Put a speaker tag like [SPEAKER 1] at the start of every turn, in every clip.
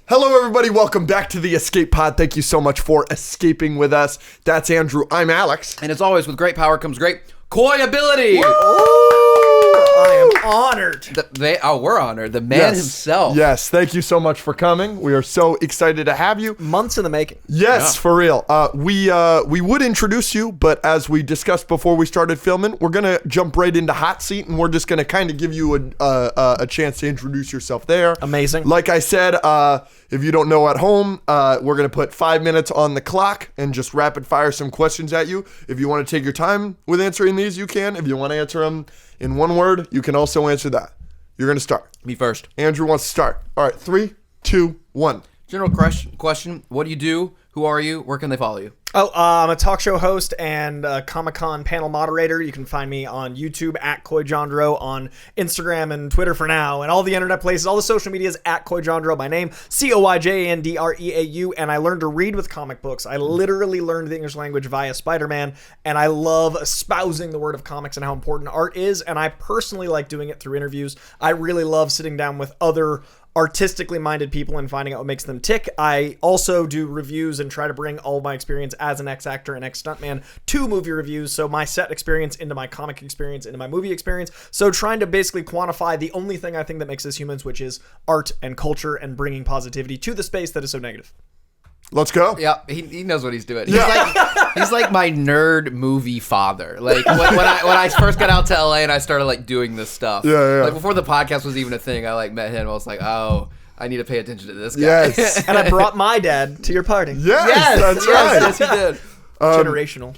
[SPEAKER 1] Hello, everybody. Welcome back to the Escape Pod. Thank you so much for escaping with us. That's Andrew. I'm Alex.
[SPEAKER 2] And as always, with great power comes great Coy ability.
[SPEAKER 3] I am honored.
[SPEAKER 2] We're honored. The man himself.
[SPEAKER 1] Yes, thank you so much for coming. We are so excited to have you.
[SPEAKER 3] Months in the making.
[SPEAKER 1] Yes, for real. We would introduce you, but as we discussed before we started filming, we're gonna jump right into hot seat, and we're just gonna kind of give you a chance to introduce yourself there.
[SPEAKER 3] Amazing.
[SPEAKER 1] Like I said, if you don't know at home, we're gonna put 5 minutes on the clock and just rapid fire some questions at you. If you want to take your time with answering these, you can. If you want to answer them in one word, you can also answer that. You're gonna start.
[SPEAKER 2] Me first.
[SPEAKER 1] Andrew wants to start. All right, 3, 2, 1.
[SPEAKER 2] General question. What do you do? Who are you? Where can they follow you?
[SPEAKER 3] I'm a talk show host and a Comic-Con panel moderator. You can find me on YouTube at Coy Jandreau, on Instagram and Twitter for now, and all the internet places, all the social medias at Coy Jandreau. My name, CoyJandreau, and I learned to read with comic books. I literally learned the English language via Spider-Man, and I love espousing the word of comics and how important art is, and I personally like doing it through interviews. I really love sitting down with other artistically minded people and finding out what makes them tick. I also do reviews and try to bring all of my experience as an ex-actor and ex-stuntman to movie reviews. So my set experience into my comic experience, into my movie experience. So trying to basically quantify the only thing I think that makes us humans, which is art and culture and bringing positivity to the space that is so negative.
[SPEAKER 1] Let's go.
[SPEAKER 2] Yeah, he knows what he's doing. He's like my nerd movie father. Like when I first got out to LA and I started doing this stuff.
[SPEAKER 1] Yeah.
[SPEAKER 2] Like before the podcast was even a thing, I met him. I was like, oh, I need to pay attention to this guy.
[SPEAKER 1] Yes.
[SPEAKER 3] And I brought my dad to your party.
[SPEAKER 1] Yes, that's right.
[SPEAKER 2] Yes, he did.
[SPEAKER 3] Generational.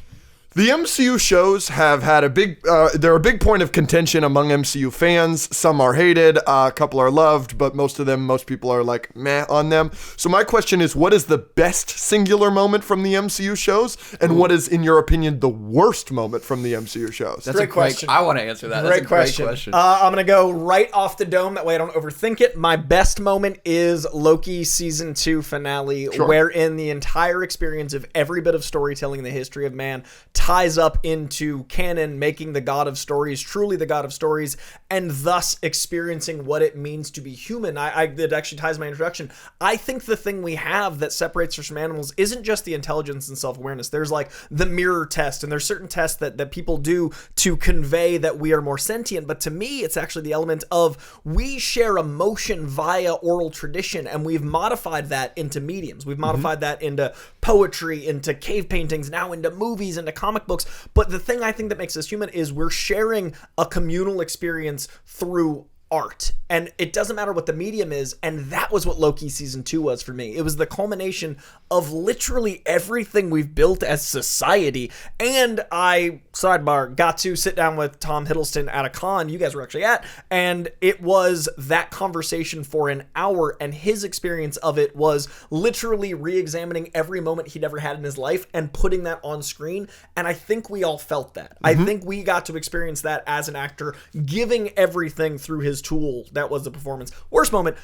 [SPEAKER 1] The MCU shows have had they're a big point of contention among MCU fans. Some are hated, a couple are loved, but most people are like meh on them. So my question is, what is the best singular moment from the MCU shows? And what is, in your opinion, the worst moment from the MCU shows?
[SPEAKER 2] That's
[SPEAKER 3] Great question.
[SPEAKER 2] I want to answer that.
[SPEAKER 3] Great question. I'm going to go right off the dome. That way I don't overthink it. My best moment is Loki Season 2 finale, wherein the entire experience of every bit of storytelling in the history of man ties up into canon, making the god of stories truly the god of stories, and thus experiencing what it means to be human. It actually ties my introduction. I think the thing we have that separates us from animals isn't just the intelligence and self-awareness. There's like the mirror test, and there's certain tests that people do to convey that we are more sentient, but to me it's actually the element of we share emotion via oral tradition, and we've modified that into mediums. We've modified that into poetry, into cave paintings, now into movies, into comic books. But the thing I think that makes us human is we're sharing a communal experience through art, and it doesn't matter what the medium is. And that was what Loki Season 2 was for me. It was the culmination of literally everything we've built as society. And I, sidebar, got to sit down with Tom Hiddleston at a con you guys were actually at, and it was that conversation for an hour, and his experience of it was literally re-examining every moment he'd ever had in his life and putting that on screen. And I think we all felt that. I think we got to experience that as an actor, giving everything through his tool. That was the performance. Worst moment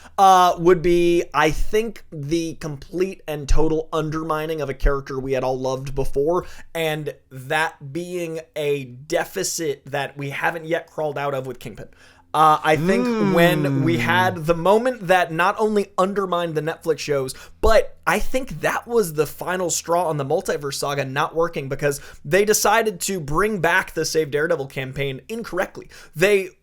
[SPEAKER 3] would be, I think, the complete and total undermining of a character we had all loved before, and that being a deficit that we haven't yet crawled out of with Kingpin. I think when we had the moment that not only undermined the Netflix shows, but I think that was the final straw on the multiverse saga not working, because they decided to bring back the Save Daredevil campaign incorrectly.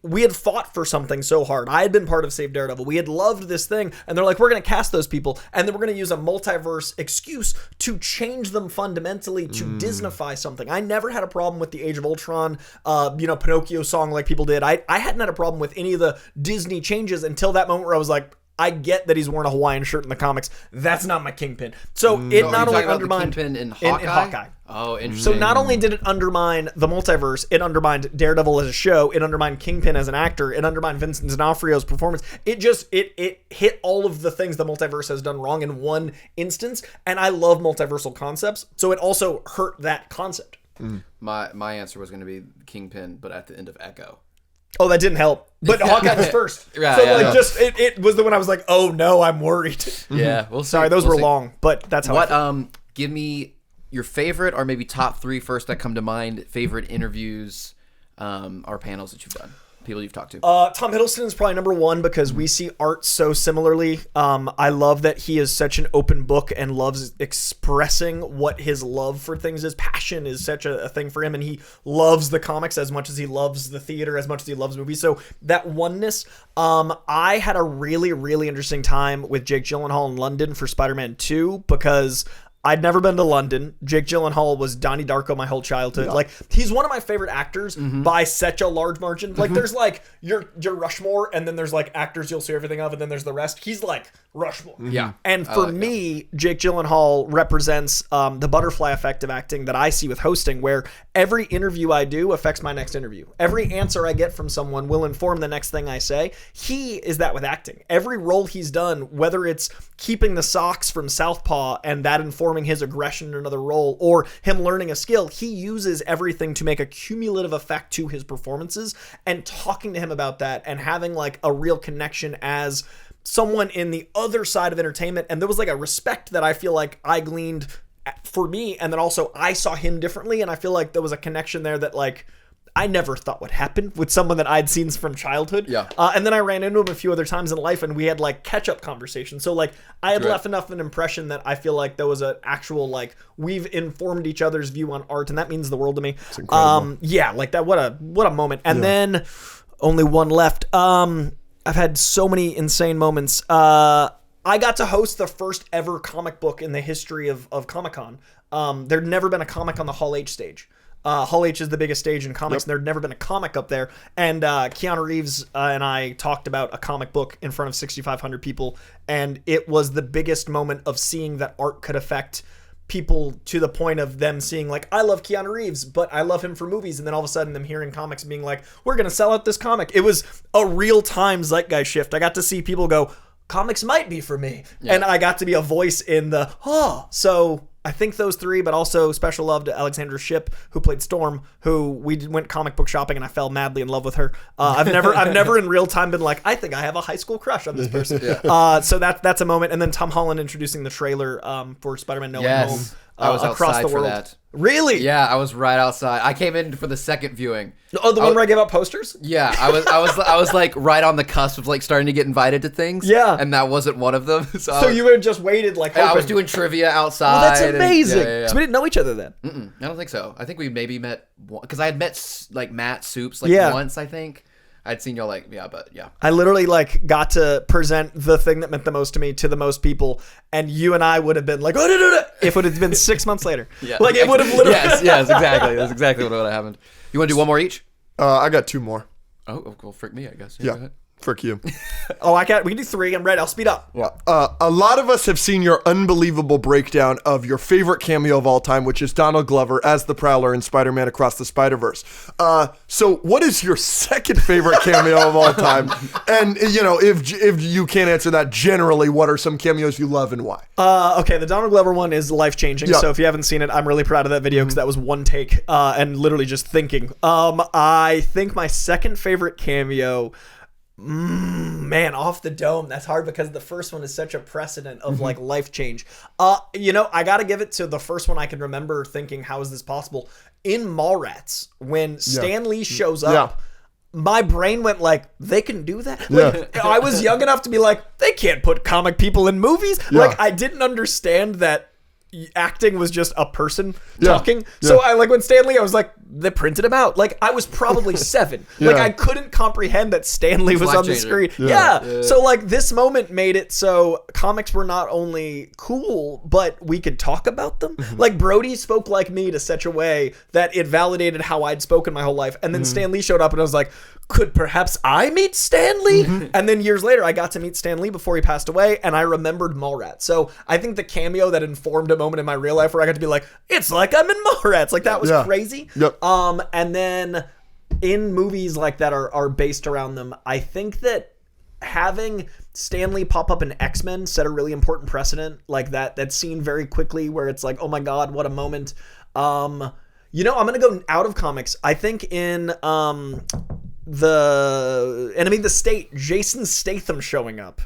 [SPEAKER 3] We had fought for something so hard. I had been part of Save Daredevil. We had loved this thing, and they're like, we're going to cast those people, and then we're going to use a multiverse excuse to change them fundamentally, to Disneyfy something. I never had a problem with the Age of Ultron, Pinocchio song like people did. I hadn't had a problem with any of the Disney changes until that moment where I was like, I get that he's wearing a Hawaiian shirt in the comics. That's not my Kingpin. So it not only undermined
[SPEAKER 2] Kingpin in Hawkeye. Oh, interesting.
[SPEAKER 3] So not only did it undermine the multiverse, it undermined Daredevil as a show, it undermined Kingpin as an actor, it undermined Vincent D'Onofrio's performance. It hit all of the things the multiverse has done wrong in one instance, and I love multiversal concepts, so it also hurt that concept.
[SPEAKER 2] My answer was going to be Kingpin, but at the end of Echo.
[SPEAKER 3] Oh, that didn't help. But Hawkeye was first. It was the one I was like, oh no, I'm worried.
[SPEAKER 2] Yeah, we'll see.
[SPEAKER 3] Sorry, those were long, but that's how I feel.
[SPEAKER 2] Give me your favorite, or maybe top 3 first that come to mind, favorite interviews or panels that you've done. people you've talked to?
[SPEAKER 3] Tom Hiddleston is probably number one because we see art so similarly. I love that he is such an open book and loves expressing what his love for things is. Passion is such a thing for him, and he loves the comics as much as he loves the theater, as much as he loves movies. So that oneness. I had a really, really interesting time with Jake Gyllenhaal in London for Spider-Man 2 because I'd never been to London. Jake Gyllenhaal was Donnie Darko my whole childhood.
[SPEAKER 1] Yeah.
[SPEAKER 3] Like, he's one of my favorite actors by such a large margin. Like, there's like your Rushmore, and then there's like actors you'll see everything of, and then there's the rest. He's like Rushmore.
[SPEAKER 2] Yeah.
[SPEAKER 3] And for me, Jake Gyllenhaal represents the butterfly effect of acting that I see with hosting, where every interview I do affects my next interview. Every answer I get from someone will inform the next thing I say. He is that with acting. Every role he's done, whether it's keeping the socks from Southpaw and that informing his aggression in another role, or him learning a skill, he uses everything to make a cumulative effect to his performances. And talking to him about that and having like a real connection as someone in the other side of entertainment, and there was like a respect that I feel like I gleaned for me, and then also I saw him differently, and I feel like there was a connection there that like I never thought would happen with someone that I'd seen from childhood.
[SPEAKER 2] Yeah.
[SPEAKER 3] And then I ran into him a few other times in life, and we had like catch-up conversations. So like I had left enough of an impression that I feel like there was an actual like we've informed each other's view on art, and that means the world to me.
[SPEAKER 1] It's incredible.
[SPEAKER 3] Yeah, like that. What a moment. And then only one left. I've had so many insane moments. I got to host the first ever comic book in the history of Comic-Con. There'd never been a comic on the Hall H stage. Hall H is the biggest stage in comics, and there'd never been a comic up there. And Keanu Reeves and I talked about a comic book in front of 6,500 people, and it was the biggest moment of seeing that art could affect people to the point of them seeing like, I love Keanu Reeves, but I love him for movies, and then all of a sudden them hearing comics and being like, we're gonna sell out this comic. It was a real-time zeitgeist shift. I got to see people go, comics might be for me, and I got to be a voice in the so I think those three, but also special love to Alexandra Shipp, who played Storm, who we went comic book shopping, and I fell madly in love with her. I've never in real time been like, I think I have a high school crush on this person. So that's a moment. And then Tom Holland introducing the trailer for Spider-Man No Way Home.
[SPEAKER 2] I was
[SPEAKER 3] across
[SPEAKER 2] outside
[SPEAKER 3] the world.
[SPEAKER 2] for that.
[SPEAKER 3] Really?
[SPEAKER 2] Yeah, I was right outside. I came in for the second viewing.
[SPEAKER 3] Oh, the one where I gave out posters?
[SPEAKER 2] Yeah, I was like right on the cusp of like starting to get invited to things.
[SPEAKER 3] Yeah.
[SPEAKER 2] And that wasn't one of them.
[SPEAKER 3] So you had just waited like hoping.
[SPEAKER 2] I was doing trivia outside.
[SPEAKER 3] Oh, that's amazing.
[SPEAKER 2] Yeah.
[SPEAKER 3] So we didn't know each other then.
[SPEAKER 2] I don't think so. I think we maybe met because I had met like Matt Soups once, I think. I'd seen y'all
[SPEAKER 3] I literally like got to present the thing that meant the most to me to the most people, and you and I would have been like, if it would have been 6 months later.
[SPEAKER 2] Yeah.
[SPEAKER 3] Like it would have literally.
[SPEAKER 2] Yes, exactly. That's exactly what would have happened. You want to do one more each?
[SPEAKER 1] I got two more.
[SPEAKER 2] Oh, well, frick me, I guess.
[SPEAKER 1] Yeah.
[SPEAKER 2] Go ahead.
[SPEAKER 1] Frick you.
[SPEAKER 3] We can do three. I'm ready. I'll speed up.
[SPEAKER 1] Yeah. A lot of us have seen your unbelievable breakdown of your favorite cameo of all time, which is Donald Glover as the Prowler in Spider-Man Across the Spider-Verse. So what is your second favorite cameo of all time? And, you know, if you can't answer that generally, what are some cameos you love and why?
[SPEAKER 3] Okay, the Donald Glover one is life-changing.
[SPEAKER 1] Yeah.
[SPEAKER 3] So if you haven't seen it, I'm really proud of that video because that was one take and literally just thinking. I think my second favorite cameo... man, off the dome. That's hard because the first one is such a precedent of like life change. I gotta give it to the first one. I can remember thinking, how is this possible? In Mallrats, when Stan Lee shows up, my brain went like, they can do that? Like, I was young enough to be like, they can't put comic people in movies. Like, I didn't understand that acting was just a person talking. So I like when Stan Lee, I was like, they printed him out. Like I was probably 7. Like I couldn't comprehend that Stan Lee was on the screen. So like this moment made it so comics were not only cool, but we could talk about them. Like Brody spoke like me to such a way that it validated how I'd spoken my whole life. And then Stan Lee showed up and I was like, could perhaps I meet Stan Lee? And then years later, I got to meet Stan Lee before he passed away, and I remembered Mallrats. So I think the cameo that informed a moment in my real life where I got to be like, it's like I'm in Mallrats. Like that was crazy. And then in movies like that are based around them, I think that having Stan Lee pop up in X-Men set a really important precedent. Like that scene very quickly where it's like, oh my God, what a moment. I'm going to go out of comics. I think in the Enemy of the State, Jason Statham showing up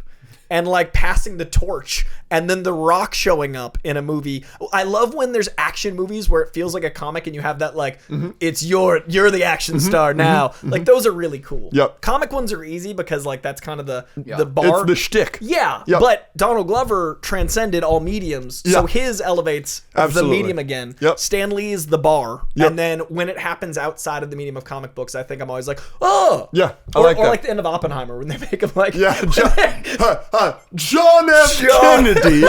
[SPEAKER 3] and like passing the torch, and then The Rock showing up in a movie. I love when there's action movies where it feels like a comic and you have that like it's you're the action star now. Like those are really cool.
[SPEAKER 1] Yep.
[SPEAKER 3] Comic ones are easy because like that's kind of the bar.
[SPEAKER 1] It's the shtick.
[SPEAKER 3] Yeah,
[SPEAKER 1] Yep.
[SPEAKER 3] but Donald Glover transcended all mediums, so
[SPEAKER 1] Yep.
[SPEAKER 3] his elevates
[SPEAKER 1] Absolutely.
[SPEAKER 3] the medium again.
[SPEAKER 1] Yep.
[SPEAKER 3] Stan Lee is the bar,
[SPEAKER 1] Yep.
[SPEAKER 3] and then when it happens outside of the medium of comic books, I think I'm always like, oh,
[SPEAKER 1] Yeah, I
[SPEAKER 3] or
[SPEAKER 1] like
[SPEAKER 3] or
[SPEAKER 1] that.
[SPEAKER 3] like the end of Oppenheimer when they make him like,
[SPEAKER 1] Yeah, John F. Kennedy.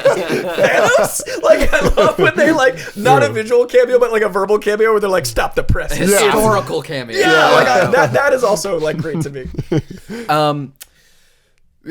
[SPEAKER 3] Thanos? Like I love when they like not a visual cameo but like a verbal cameo where they're like stop the press.
[SPEAKER 2] Historical cameo.
[SPEAKER 3] That is also like great to me.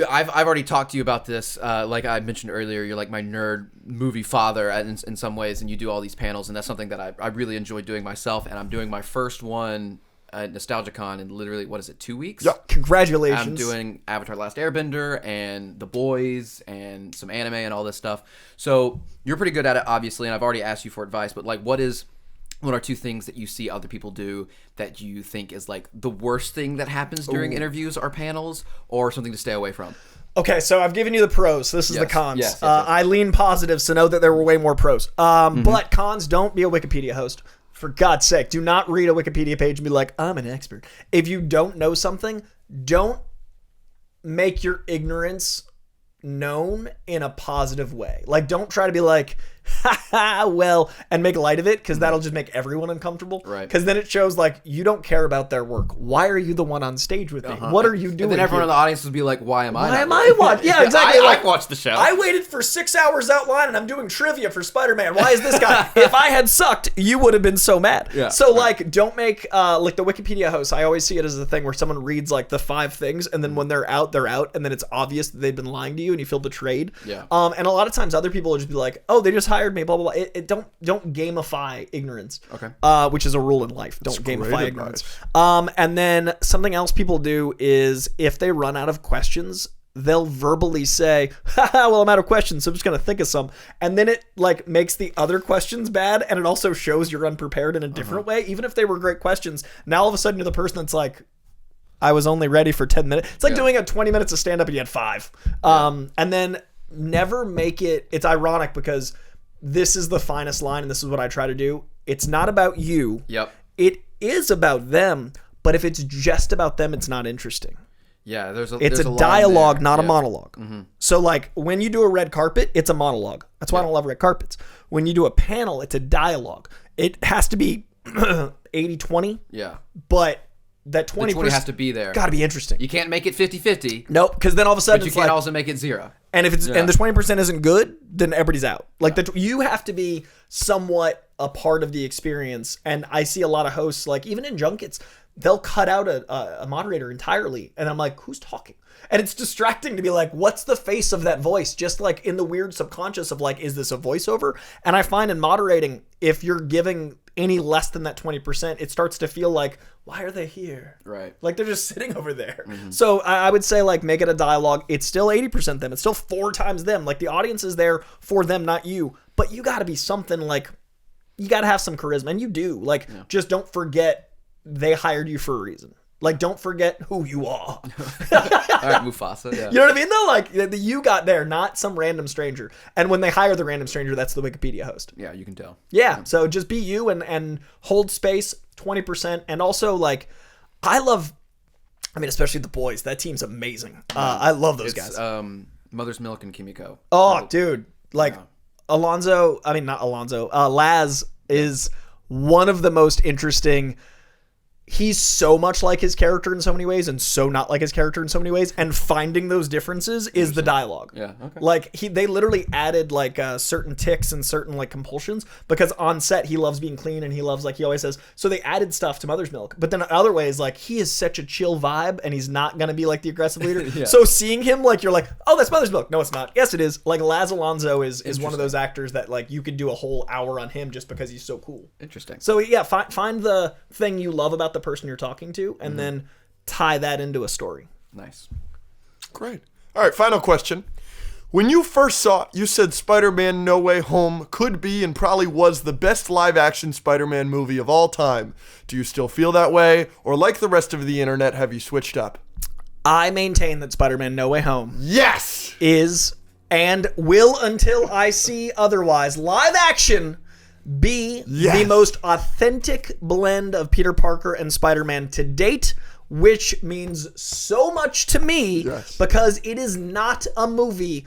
[SPEAKER 2] I've already talked to you about this. Like I mentioned earlier, you're like my nerd movie father in some ways, and you do all these panels, and that's something that I really enjoy doing myself. And I'm doing my first one at NostalgiaCon in literally, what is it, 2 weeks?
[SPEAKER 1] Yeah.
[SPEAKER 3] Congratulations.
[SPEAKER 2] I'm doing Avatar: Last Airbender and The Boys and some anime and all this stuff. So you're pretty good at it, obviously, and I've already asked you for advice. But like, what are 2 things that you see other people do that you think is like the worst thing that happens during interviews or panels, or something to stay away from?
[SPEAKER 3] Okay, so I've given you the pros. This is the
[SPEAKER 2] Yes,
[SPEAKER 3] cons.
[SPEAKER 2] yes.
[SPEAKER 3] I lean positive, so know that there were way more pros. But cons, don't be a Wikipedia host. For God's sake, do not read a Wikipedia page and be like, I'm an expert. If you don't know something, don't make your ignorance known in a positive way. Like, don't try to be like, well, and make light of it, because that'll just make everyone uncomfortable.
[SPEAKER 2] Right.
[SPEAKER 3] Because then it shows like you don't care about their work. Why are you the one on stage with me? What are you doing?
[SPEAKER 2] And then everyone
[SPEAKER 3] here?
[SPEAKER 2] in the audience would be like, why am I?
[SPEAKER 3] Why am I watching? Yeah, exactly.
[SPEAKER 2] I watched the show.
[SPEAKER 3] I waited for 6 hours outline and I'm doing trivia for Spider-Man. Why is this guy? If I had sucked, you would have been so mad.
[SPEAKER 2] Yeah.
[SPEAKER 3] So like, don't make like the Wikipedia host. I always see it as a thing where someone reads like the 5 things, and then when they're out, and then it's obvious that they've been lying to you and you feel betrayed.
[SPEAKER 2] Yeah.
[SPEAKER 3] And a lot of times other people will just be like, oh, they just hired me, blah blah blah. Don't gamify ignorance.
[SPEAKER 2] Okay.
[SPEAKER 3] Which is a rule in life. Don't
[SPEAKER 1] great
[SPEAKER 3] gamify
[SPEAKER 1] advice.
[SPEAKER 3] ignorance. And then something else people do is if they run out of questions, they'll verbally say, haha, well, I'm out of questions, so I'm just going to think of some. And then it like makes the other questions bad, and it also shows you're unprepared in a different way. Even if they were great questions, now all of a sudden you're the person that's like, I was only ready for 10 minutes. It's like doing a 20 minutes of stand-up and you had 5. And then never make it, it's ironic because this is the finest line, and this is what I try to do. It's not about you.
[SPEAKER 2] Yep.
[SPEAKER 3] It is about them, but if it's just about them, it's not interesting.
[SPEAKER 2] Yeah,
[SPEAKER 3] It's
[SPEAKER 2] there's
[SPEAKER 3] a
[SPEAKER 2] line
[SPEAKER 3] dialogue,
[SPEAKER 2] there.
[SPEAKER 3] not a
[SPEAKER 2] Yeah.
[SPEAKER 3] monologue. So like when you do a red carpet, it's a monologue. That's why I don't love red carpets. When you do a panel, it's a dialogue. It has to be 80-20,
[SPEAKER 2] Yeah.
[SPEAKER 3] but that
[SPEAKER 2] The
[SPEAKER 3] 20%
[SPEAKER 2] 20 has to be there.
[SPEAKER 3] got to be interesting.
[SPEAKER 2] You can't make it 50-50,
[SPEAKER 3] Nope, because then all of a sudden
[SPEAKER 2] but you
[SPEAKER 3] it's
[SPEAKER 2] can't
[SPEAKER 3] like,
[SPEAKER 2] also make it 0.
[SPEAKER 3] and if it's and the 20% isn't good, then everybody's out. Like you have to be somewhat a part of the experience. And I see a lot of hosts, like even in junkets, they'll cut out a moderator entirely, and I'm like, who's talking? And it's distracting to be like, what's the face of that voice? Just like in the weird subconscious of like, is this a voiceover? And I find in moderating, if you're giving any less than that 20%, it starts to feel like, why are they here?
[SPEAKER 2] Right.
[SPEAKER 3] Like they're just sitting over there. So I would say like make it a dialogue. It's still 80% them. It's still 4 times them. Like the audience is there for them, not you. But you got to be something like, you got to have some charisma, and you do. Like just don't forget they hired you for a reason. Like, don't forget who you are.
[SPEAKER 2] All right, Mufasa. Yeah.
[SPEAKER 3] You know what I mean, though? Like, the you got there, not some random stranger. And when they hire the random stranger, that's the Wikipedia host.
[SPEAKER 2] Yeah, you can tell.
[SPEAKER 3] Yeah, so just be you and hold space, 20%. And also, like, especially the boys. That team's amazing. I love those guys.
[SPEAKER 2] Mother's Milk and Kimiko.
[SPEAKER 3] Oh, dude. Like, Laz is one of the most interesting. He's so much like his character in so many ways and so not like his character in so many ways, and finding those differences is the dialogue.
[SPEAKER 2] Yeah, okay.
[SPEAKER 3] Like they literally added like certain tics and certain like compulsions, because on set he loves being clean and he loves, like he always says, so they added stuff to Mother's Milk. But then in other ways, like he is such a chill vibe and he's not gonna be like the aggressive leader.
[SPEAKER 2] Yeah.
[SPEAKER 3] So seeing him, like you're like, oh, that's Mother's Milk. No, it's not. Yes, it is. Like Laz Alonso is one of those actors that like you could do a whole hour on him just because he's so cool.
[SPEAKER 2] Interesting.
[SPEAKER 3] So yeah, find the thing you love about the person you're talking to, and then tie that into a story.
[SPEAKER 2] Nice.
[SPEAKER 1] Great. All right, final question. When you first saw it, you said Spider-Man No Way Home could be and probably was the best live-action Spider-Man movie of all time. Do you still feel that way? Or like the rest of the internet, have you switched up?
[SPEAKER 3] I maintain that Spider-Man No Way Home
[SPEAKER 1] Yes!
[SPEAKER 3] is and will, until I see otherwise, live action be the most authentic blend of Peter Parker and Spider-Man to date, which means so much to me because it is not a movie,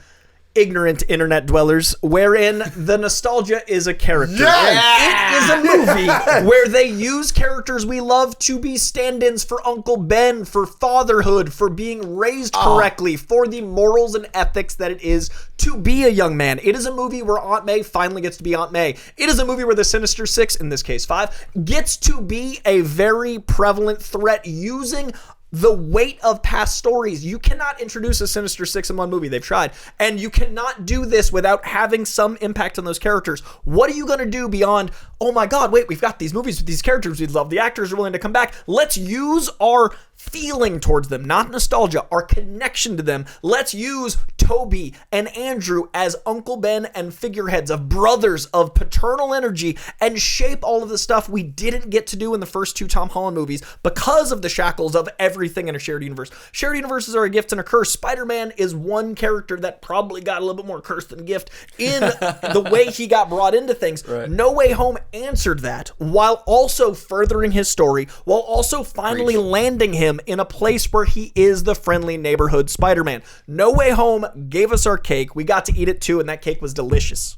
[SPEAKER 3] ignorant internet dwellers, wherein the nostalgia is a character. It is a movie where they use characters we love to be stand-ins for Uncle Ben, for fatherhood, for being raised correctly, for the morals and ethics that it is to be a young man. It is a movie where Aunt May finally gets to be Aunt May. It is a movie where the Sinister Six, in this case 5, gets to be a very prevalent threat using the weight of past stories. You cannot introduce a Sinister Six in one movie. They've tried. And you cannot do this without having some impact on those characters. What are you going to do beyond, oh my God, wait, we've got these movies with these characters we love. The actors are willing to come back. Let's use our feeling towards them, not nostalgia, our connection to them. Let's use Toby and Andrew as Uncle Ben and figureheads of brothers, of paternal energy, and shape all of the stuff we didn't get to do in the first 2 Tom Holland movies because of the shackles of everything in a shared universe. Shared universes are a gift and a curse. Spider-Man is one character that probably got a little bit more curse than gift in the way he got brought into things. Right. No Way Home answered that while also furthering his story, while also finally landing him in a place where he is the friendly neighborhood Spider-Man. No Way Home gave us our cake. We got to eat it too, and that cake was delicious.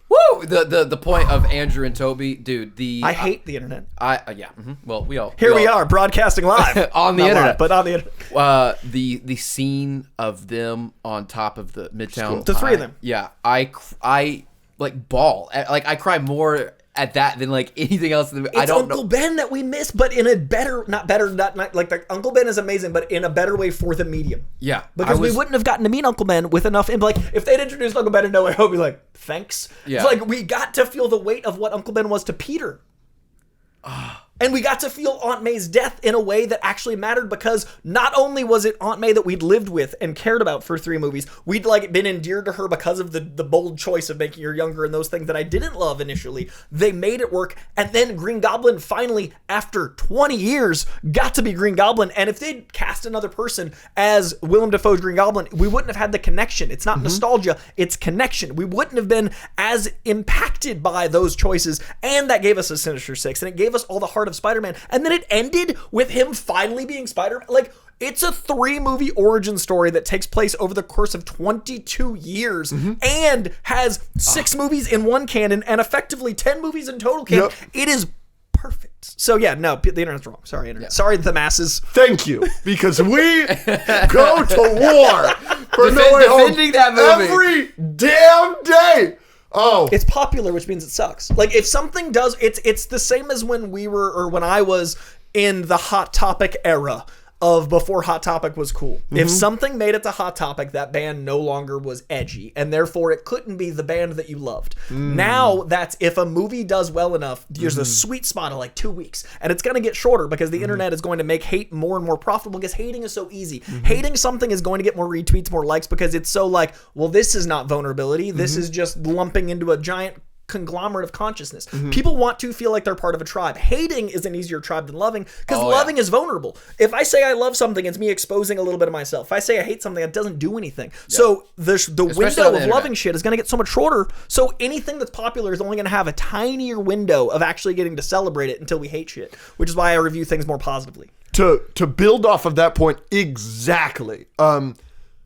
[SPEAKER 2] Woo! The point of Andrew and Toby, dude.
[SPEAKER 3] I hate the internet.
[SPEAKER 2] Well, we
[SPEAKER 3] are broadcasting live
[SPEAKER 2] on the internet,
[SPEAKER 3] but on the internet.
[SPEAKER 2] The scene of them on top of the Midtown,
[SPEAKER 3] cool. The 3 of them.
[SPEAKER 2] Yeah, I like bawl. Like I cry more at that than like anything else.
[SPEAKER 3] It's Uncle Ben that we miss, but in a better, not like the Uncle Ben is amazing, but in a better way for the medium.
[SPEAKER 2] Yeah,
[SPEAKER 3] because we wouldn't have gotten to meet Uncle Ben with enough. Like if they'd introduced Uncle Ben in No Way Home, be like, thanks. Yeah, it's like we got to feel the weight of what Uncle Ben was to Peter. And we got to feel Aunt May's death in a way that actually mattered because not only was it Aunt May that we'd lived with and cared about for 3 movies, we'd like been endeared to her because of the bold choice of making her younger and those things that I didn't love initially. They made it work. And then Green Goblin finally, after 20 years, got to be Green Goblin. And if they'd cast another person as Willem Dafoe's Green Goblin, we wouldn't have had the connection. It's not nostalgia, it's connection. We wouldn't have been as impacted by those choices. And that gave us a Sinister Six. And it gave us all the heart of Spider-Man, and then it ended with him finally being Spider-Man. Like, it's a 3-movie origin story that takes place over the course of 22 years and has 6 movies in one canon and effectively 10 movies in total canon. It is perfect. So yeah, no, the internet's wrong. Sorry, internet. Yeah. Sorry, the masses.
[SPEAKER 1] Thank you, because we go to war for No Way Home
[SPEAKER 2] defending that movie
[SPEAKER 1] every damn day. Oh,
[SPEAKER 3] it's popular, which means it sucks. Like if something does, it's the same as when when I was in the Hot Topic era of before Hot Topic was cool. If something made it to Hot Topic, that band no longer was edgy, and therefore it couldn't be the band that you loved. Now that's if a movie does well enough, there's a sweet spot of like 2 weeks, and it's going to get shorter because the internet is going to make hate more and more profitable because hating is so easy. Hating something is going to get more retweets, more likes because it's so like, well, this is not vulnerability. This is just lumping into a giant conglomerate of consciousness. People want to feel like they're part of a tribe. Hating is an easier tribe than loving because loving is vulnerable. If I say I love something, it's me exposing a little bit of myself. If I say I hate something, it doesn't do anything. So the window of loving shit is going to get so much shorter. So anything that's popular is only going to have a tinier window of actually getting to celebrate it until we hate shit, which is why I review things more positively.
[SPEAKER 1] To build off of that point exactly,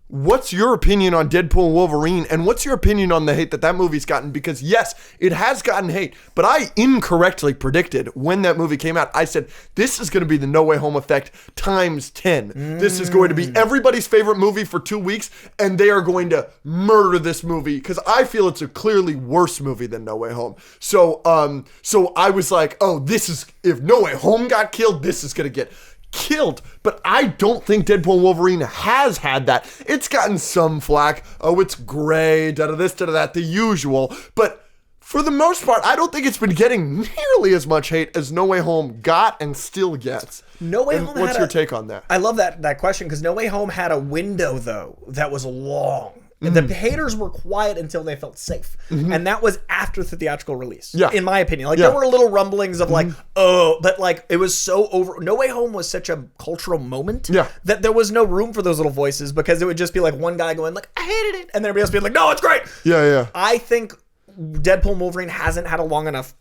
[SPEAKER 1] what's your opinion on Deadpool and Wolverine, and what's your opinion on the hate that movie's gotten? Because yes, it has gotten hate, but I incorrectly predicted when that movie came out. I said, this is going to be the No Way Home effect times 10. This is going to be everybody's favorite movie for 2 weeks, and they are going to murder this movie because I feel it's a clearly worse movie than No Way Home. So I was like, oh, this is, if No Way Home got killed, this is going to get killed. But I don't think Deadpool and Wolverine has had that. It's gotten some flack. Oh, it's gray, this, that, the usual. But for the most part, I don't think it's been getting nearly as much hate as No Way Home got and still gets.
[SPEAKER 3] No Way Home
[SPEAKER 1] what's your take on that?
[SPEAKER 3] I love that question because No Way Home had a window, though, that was long. The haters were quiet until they felt safe. And that was after the theatrical release.
[SPEAKER 1] Yeah.
[SPEAKER 3] In my opinion. Like, there were little rumblings of like, oh, but like, it was so over. No Way Home was such a cultural moment that there was no room for those little voices, because it would just be like one guy going like, I hated it. And then everybody else being like, no, it's great.
[SPEAKER 1] Yeah.
[SPEAKER 3] I think Deadpool and Wolverine hasn't had a long enough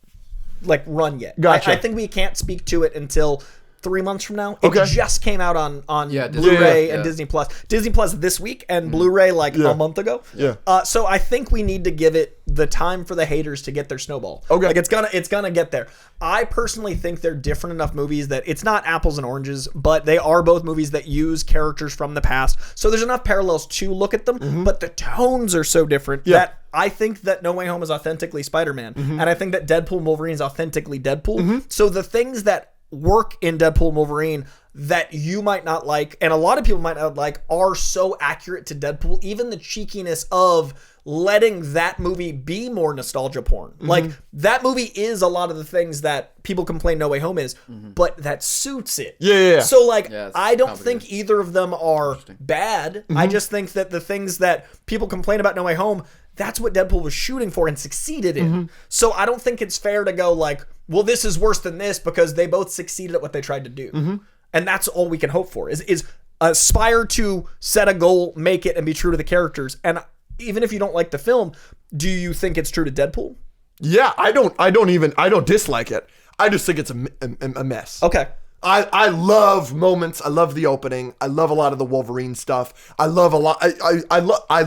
[SPEAKER 3] like run yet.
[SPEAKER 1] Gotcha.
[SPEAKER 3] I think we can't speak to it until 3 months from now. It just came out on
[SPEAKER 2] Disney.
[SPEAKER 3] Blu-ray and Disney Plus. Disney Plus this week and Blu-ray like a month ago.
[SPEAKER 1] Yeah.
[SPEAKER 3] So I think we need to give it the time for the haters to get their snowball.
[SPEAKER 1] Okay.
[SPEAKER 3] Like, it's gonna get there. I personally think they're different enough movies that it's not apples and oranges, but they are both movies that use characters from the past. So there's enough parallels to look at them, but the tones are so different that I think that No Way Home is authentically Spider-Man, and I think that Deadpool and Wolverine is authentically Deadpool. So the things that work in Deadpool and Wolverine that you might not like, and a lot of people might not like, are so accurate to Deadpool. Even the cheekiness of letting that movie be more nostalgia porn. Like, that movie is a lot of the things that people complain No Way Home is, but that suits it.
[SPEAKER 1] Yeah.
[SPEAKER 3] So like,
[SPEAKER 2] Yeah,
[SPEAKER 3] I don't think either of them are bad. I just think that the things that people complain about No Way Home, that's what Deadpool was shooting for and succeeded in. So I don't think it's fair to go like, well, this is worse than this, because they both succeeded at what they tried to do. And that's all we can hope for is aspire to set a goal, make it, and be true to the characters. And even if you don't like the film, do you think it's true to Deadpool?
[SPEAKER 1] Yeah, I don't dislike it. I just think it's a mess.
[SPEAKER 3] Okay.
[SPEAKER 1] I love moments. I love the opening. I love a lot of the Wolverine stuff. I love a lot. I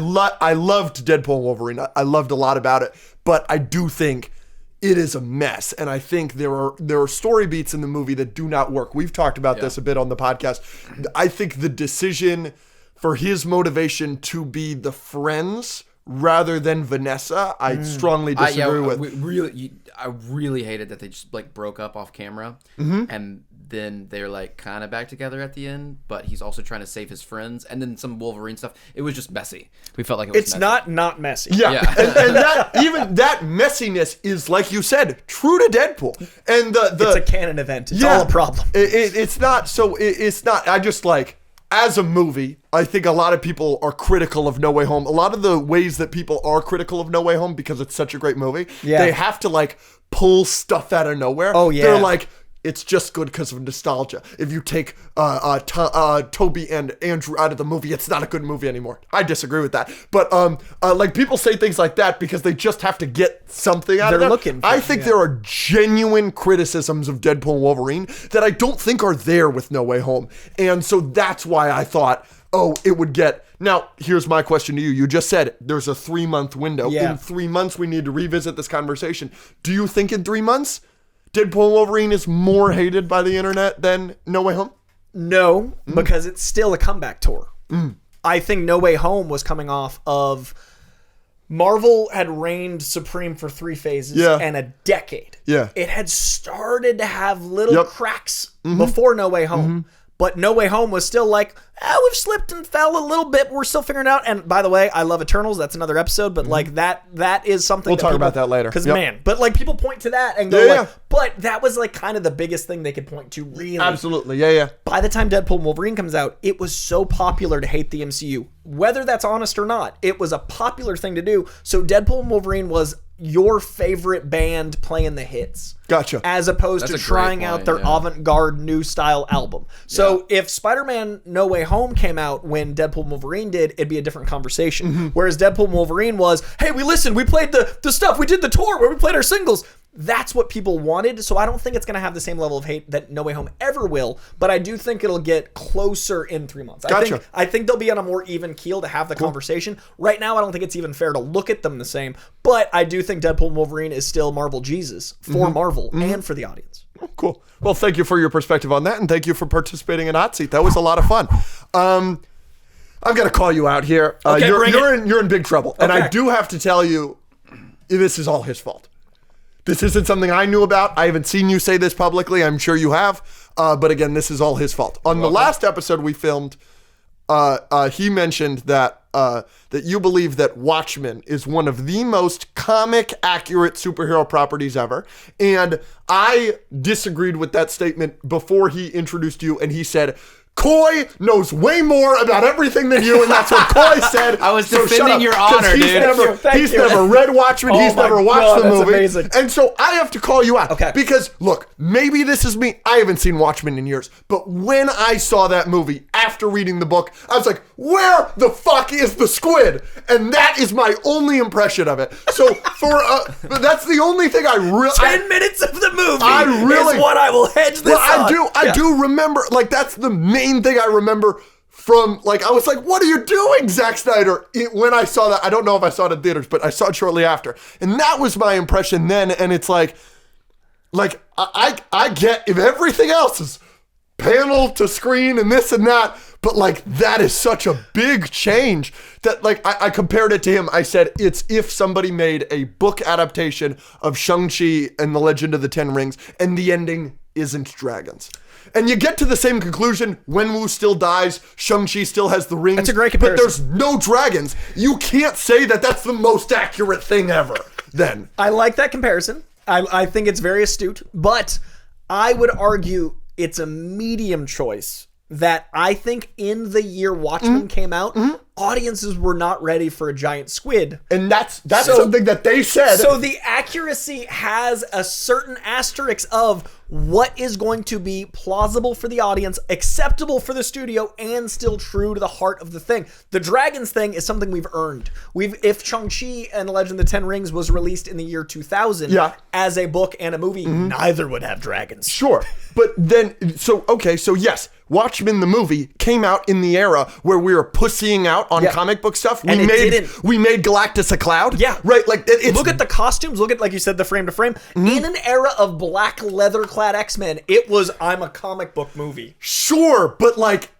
[SPEAKER 1] loved Deadpool and Wolverine. I loved a lot about it, but I do think it is a mess. And I think there are story beats in the movie that do not work. We've talked about this a bit on the podcast. I think the decision for his motivation to be the friends rather than Vanessa, I strongly disagree with.
[SPEAKER 2] I really hated that they just like broke up off camera, and then they're like kind of back together at the end. But he's also trying to save his friends, and then some Wolverine stuff. It was just messy. We felt like it was.
[SPEAKER 3] It's
[SPEAKER 2] messy.
[SPEAKER 3] not messy.
[SPEAKER 1] Yeah. and that even that messiness is, like you said, true to Deadpool. And
[SPEAKER 3] it's a canon event. It's all a problem.
[SPEAKER 1] It's not. So it's not. I just like. As a movie, I think a lot of people are critical of No Way Home. A lot of the ways that people are critical of No Way Home, because it's such a great movie, they have to like pull stuff out of nowhere.
[SPEAKER 3] Oh, yeah.
[SPEAKER 1] They're like, it's just good because of nostalgia. If you take Toby and Andrew out of the movie, it's not a good movie anymore. I disagree with that. But like, people say things like that because they just have to get something out of it.
[SPEAKER 3] They're looking for
[SPEAKER 1] I think there are genuine criticisms of Deadpool and Wolverine that I don't think are there with No Way Home. And so that's why I thought, oh, it would get... Now, here's my question to you. You just said there's a 3-month window.
[SPEAKER 3] Yeah.
[SPEAKER 1] In 3 months, we need to revisit this conversation. Do you think in 3 months... Deadpool and Wolverine is more hated by the internet than No Way Home?
[SPEAKER 3] No, because it's still a comeback tour. I think No Way Home was coming off of... Marvel had reigned supreme for 3 phases and a decade.
[SPEAKER 1] Yeah.
[SPEAKER 3] It had started to have little cracks before No Way Home. But No Way Home was still like, we've slipped and fell a little bit. We're still figuring it out. And by the way, I love Eternals. That's another episode. But like that is something
[SPEAKER 1] we'll talk about that later.
[SPEAKER 3] Because man, but like people point to that and go but that was like kind of the biggest thing they could point to, really.
[SPEAKER 1] Absolutely. Yeah.
[SPEAKER 3] By the time Deadpool and Wolverine comes out, it was so popular to hate the MCU. Whether that's honest or not, it was a popular thing to do. So Deadpool and Wolverine was your favorite band playing the hits.
[SPEAKER 1] Gotcha.
[SPEAKER 3] As opposed to trying out their avant-garde new style album. So if Spider-Man No Way Home came out when Deadpool and Wolverine did, it'd be a different conversation. Whereas Deadpool and Wolverine was, hey, we listened, we played the stuff, we did the tour where we played our singles. That's what people wanted. So I don't think it's going to have the same level of hate that No Way Home ever will, but I do think it'll get closer in 3 months.
[SPEAKER 1] Gotcha.
[SPEAKER 3] I think they'll be on a more even keel to have the conversation. Right now, I don't think it's even fair to look at them the same, but I do think Deadpool and Wolverine is still Marvel Jesus for Marvel and for the audience.
[SPEAKER 1] Oh, cool. Well, thank you for your perspective on that, and thank you for participating in Hot Seat. That was a lot of fun. I'm going to call you out here.
[SPEAKER 3] Okay,
[SPEAKER 1] you're in big trouble, and I
[SPEAKER 3] Okay.
[SPEAKER 1] do have to tell you, this is all his fault. This isn't something I knew about. I haven't seen you say this publicly. I'm sure you have. But again, this is all his fault. On the last episode we filmed, he mentioned that you believe that Watchmen is one of the most comic accurate superhero properties ever. And I disagreed with that statement before he introduced you, and he said, Coy knows way more about everything than you, and that's what Coy said.
[SPEAKER 2] I was
[SPEAKER 1] So shut
[SPEAKER 2] defending
[SPEAKER 1] up,
[SPEAKER 2] your
[SPEAKER 1] 'cause
[SPEAKER 2] honor,
[SPEAKER 1] he's
[SPEAKER 2] dude.
[SPEAKER 1] Never,
[SPEAKER 3] Thank
[SPEAKER 1] he's
[SPEAKER 3] you.
[SPEAKER 1] never read Watchmen.
[SPEAKER 3] Oh
[SPEAKER 1] He's
[SPEAKER 3] my
[SPEAKER 1] never watched
[SPEAKER 3] God,
[SPEAKER 1] the
[SPEAKER 3] that's
[SPEAKER 1] movie.
[SPEAKER 3] amazing.
[SPEAKER 1] And so I have to call you out.
[SPEAKER 3] Okay.
[SPEAKER 1] Because, look, maybe this is me. I haven't seen Watchmen in years. But when I saw that movie after reading the book, I was like, where the fuck is the squid? And that is my only impression of it. So but that's the only thing I really...
[SPEAKER 3] 10 minutes of the movie
[SPEAKER 1] I really-
[SPEAKER 3] is what I will hedge this on.
[SPEAKER 1] I do remember, like, that's the main thing I remember from, like, I was like, what are you doing, Zack Snyder? When I saw that, I don't know if I saw it in theaters, but I saw it shortly after. And that was my impression then, and it's like I get if everything else is panel to screen and this and that, but like that is such a big change that like I compared it to him. I said it's if somebody made a book adaptation of Shang-Chi and the Legend of the Ten Rings and the ending isn't dragons. And you get to the same conclusion. Wenwu still dies. Shang-Chi still has the rings.
[SPEAKER 3] That's a great comparison.
[SPEAKER 1] But there's no dragons. You can't say that that's the most accurate thing ever then.
[SPEAKER 3] I like that comparison. I think it's very astute, but I would argue it's a medium choice that I think in the year Watchmen came out, audiences were not ready for a giant squid.
[SPEAKER 1] And that's something that they said.
[SPEAKER 3] So the accuracy has a certain asterisk of what is going to be plausible for the audience, acceptable for the studio, and still true to the heart of the thing. The dragons thing is something we've earned. If Shang-Chi and the Legend of the Ten Rings was released in the year 2000 as a book and a movie, neither would have dragons.
[SPEAKER 1] Sure. But then, so yes, Watchmen the movie came out in the era where we were pussying out on comic book stuff. We made Galactus a cloud.
[SPEAKER 3] Yeah.
[SPEAKER 1] Right. Like
[SPEAKER 3] look at the costumes. Look at, like you said, the frame to frame. In an era of black leather clad X-Men, it was I'm a comic book movie.
[SPEAKER 1] Sure, but like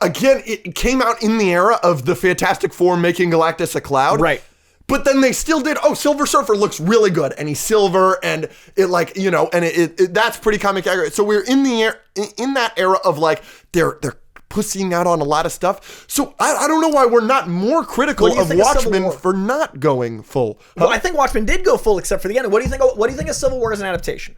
[SPEAKER 1] again, it came out in the era of the Fantastic Four making Galactus a cloud.
[SPEAKER 3] Right.
[SPEAKER 1] But then they still did, Silver Surfer looks really good, and he's silver, and it like, you know, and it that's pretty comic accurate. So we're in that era of like, they're pussying out on a lot of stuff. So I don't know why we're not more critical of Watchmen for not going full.
[SPEAKER 3] Well, I think Watchmen did go full except for the end. What do you think of Civil War as an adaptation?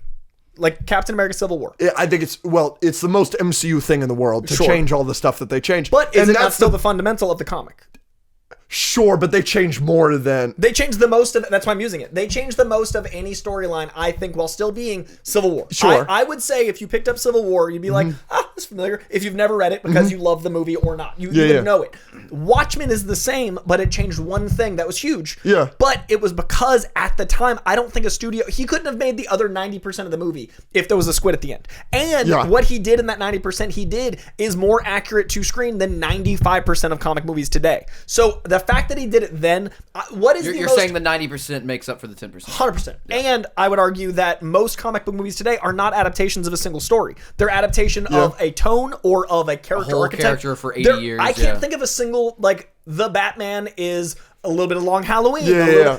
[SPEAKER 3] Like Captain America Civil War.
[SPEAKER 1] I think it's the most MCU thing in the world to change all the stuff that they changed.
[SPEAKER 3] But is it not still the fundamental of the comic?
[SPEAKER 1] Sure, but they changed more than...
[SPEAKER 3] They changed the most of... That's why I'm using it. They changed the most of any storyline, I think, while still being Civil War.
[SPEAKER 1] Sure.
[SPEAKER 3] I would say if you picked up Civil War, you'd be like, that's familiar. If you've never read it because you love the movie or not. You would know it. Watchmen is the same, but it changed one thing that was huge.
[SPEAKER 1] Yeah.
[SPEAKER 3] But it was because at the time, I don't think a studio... He couldn't have made the other 90% of the movie if there was a squid at the end. And what he did in that 90% he did is more accurate to screen than 95% of comic movies today. So the fact that he did it then, what is
[SPEAKER 2] you're saying the 90% makes up for the 10%?
[SPEAKER 3] 100%. Yeah. And I would argue that most comic book movies today are not adaptations of a single story. They're adaptation of a tone or of a character archetype.
[SPEAKER 2] Character for 80 years.
[SPEAKER 3] I can't think of a single, like, the Batman is a little bit of Long Halloween.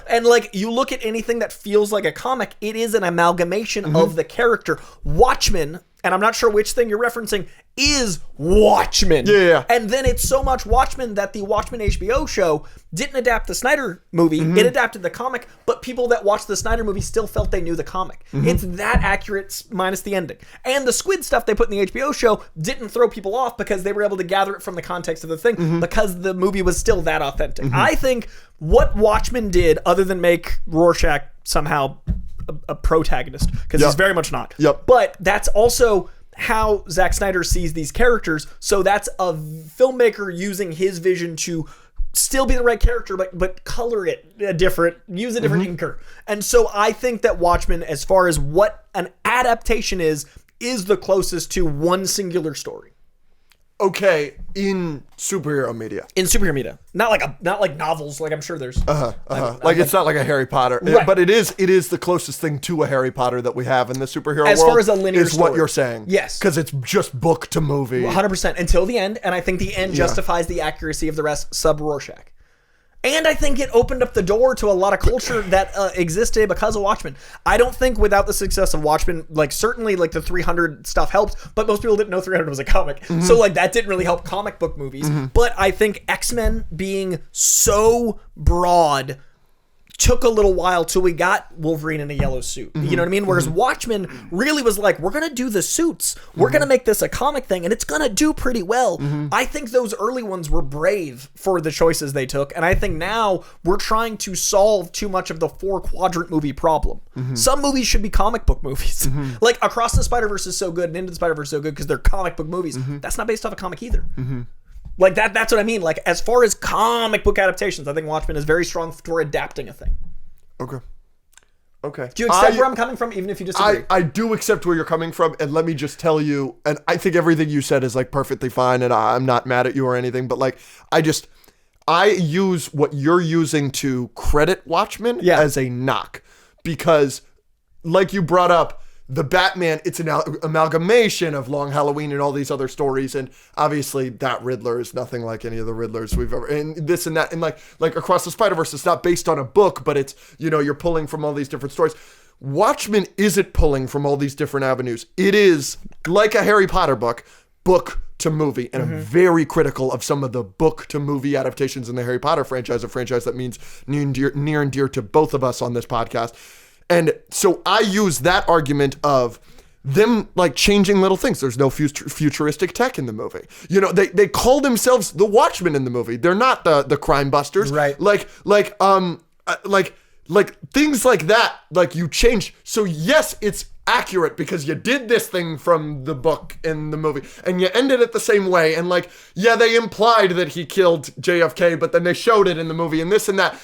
[SPEAKER 3] And, like, you look at anything that feels like a comic, it is an amalgamation of the character. Watchmen, and I'm not sure which thing you're referencing, is Watchmen. And then it's so much Watchmen that the Watchmen HBO show didn't adapt the Snyder movie. It adapted the comic, but people that watched the Snyder movie still felt they knew the comic. It's that accurate minus the ending. And the squid stuff they put in the HBO show didn't throw people off because they were able to gather it from the context of the thing because the movie was still that authentic. I think what Watchmen did, other than make Rorschach somehow a protagonist, because he's very much not. But that's also how Zack Snyder sees these characters. So that's a filmmaker using his vision to still be the right character, but color it use a different inker. And so I think that Watchmen, as far as what an adaptation is the closest to one singular story.
[SPEAKER 1] Okay, in superhero media.
[SPEAKER 3] In superhero media, not like novels. Like I'm sure there's.
[SPEAKER 1] Like it's not like a Harry Potter, but it is the closest thing to a Harry Potter that we have in the superhero world.
[SPEAKER 3] As far as a linear
[SPEAKER 1] is
[SPEAKER 3] story.
[SPEAKER 1] what you're saying.
[SPEAKER 3] Yes,
[SPEAKER 1] because it's just book to movie.
[SPEAKER 3] 100% until the end, and I think the end justifies the accuracy of the rest. Sub Rorschach. And I think it opened up the door to a lot of culture that existed because of Watchmen. I don't think without the success of Watchmen, like certainly like the 300 stuff helped, but most people didn't know 300 was a comic. So like that didn't really help comic book movies. But I think X-Men being so broad took a little while till we got Wolverine in a yellow suit. You know what I mean? Whereas Watchmen really was like, we're going to do the suits. We're going to make this a comic thing, and it's going to do pretty well. I think those early ones were brave for the choices they took, and I think now we're trying to solve too much of the 4-quadrant movie problem. Some movies should be comic book movies. Like Across the Spider-Verse is so good and Into the Spider-Verse is so good because they're comic book movies. That's not based off a comic either. Like that's what I mean. Like as far as comic book adaptations, I think Watchmen is very strong for adapting a thing.
[SPEAKER 1] Okay.
[SPEAKER 3] Do you accept where I'm coming from, even if you disagree?
[SPEAKER 1] I do accept where you're coming from, and let me just tell you, and I think everything you said is like perfectly fine, and I'm not mad at you or anything, but like I use what you're using to credit Watchmen as a knock, because like you brought up, the Batman, it's an amalgamation of Long Halloween and all these other stories, and obviously that Riddler is nothing like any of the Riddlers we've ever, and this and that, and like Across the Spider-Verse, it's not based on a book, but it's, you're pulling from all these different stories. Watchmen isn't pulling from all these different avenues. It is like a Harry Potter book to movie, and I'm very critical of some of the book to movie adaptations in the Harry Potter franchise, a franchise that means near and dear to both of us on this podcast. And so I use that argument of them like changing little things. There's no futuristic tech in the movie. They call themselves the Watchmen in the movie. They're not the crime busters.
[SPEAKER 3] Right.
[SPEAKER 1] Like things like that, like you change. So yes, it's accurate because you did this thing from the book in the movie and you ended it the same way. And like, yeah, they implied that he killed JFK, but then they showed it in the movie and this and that.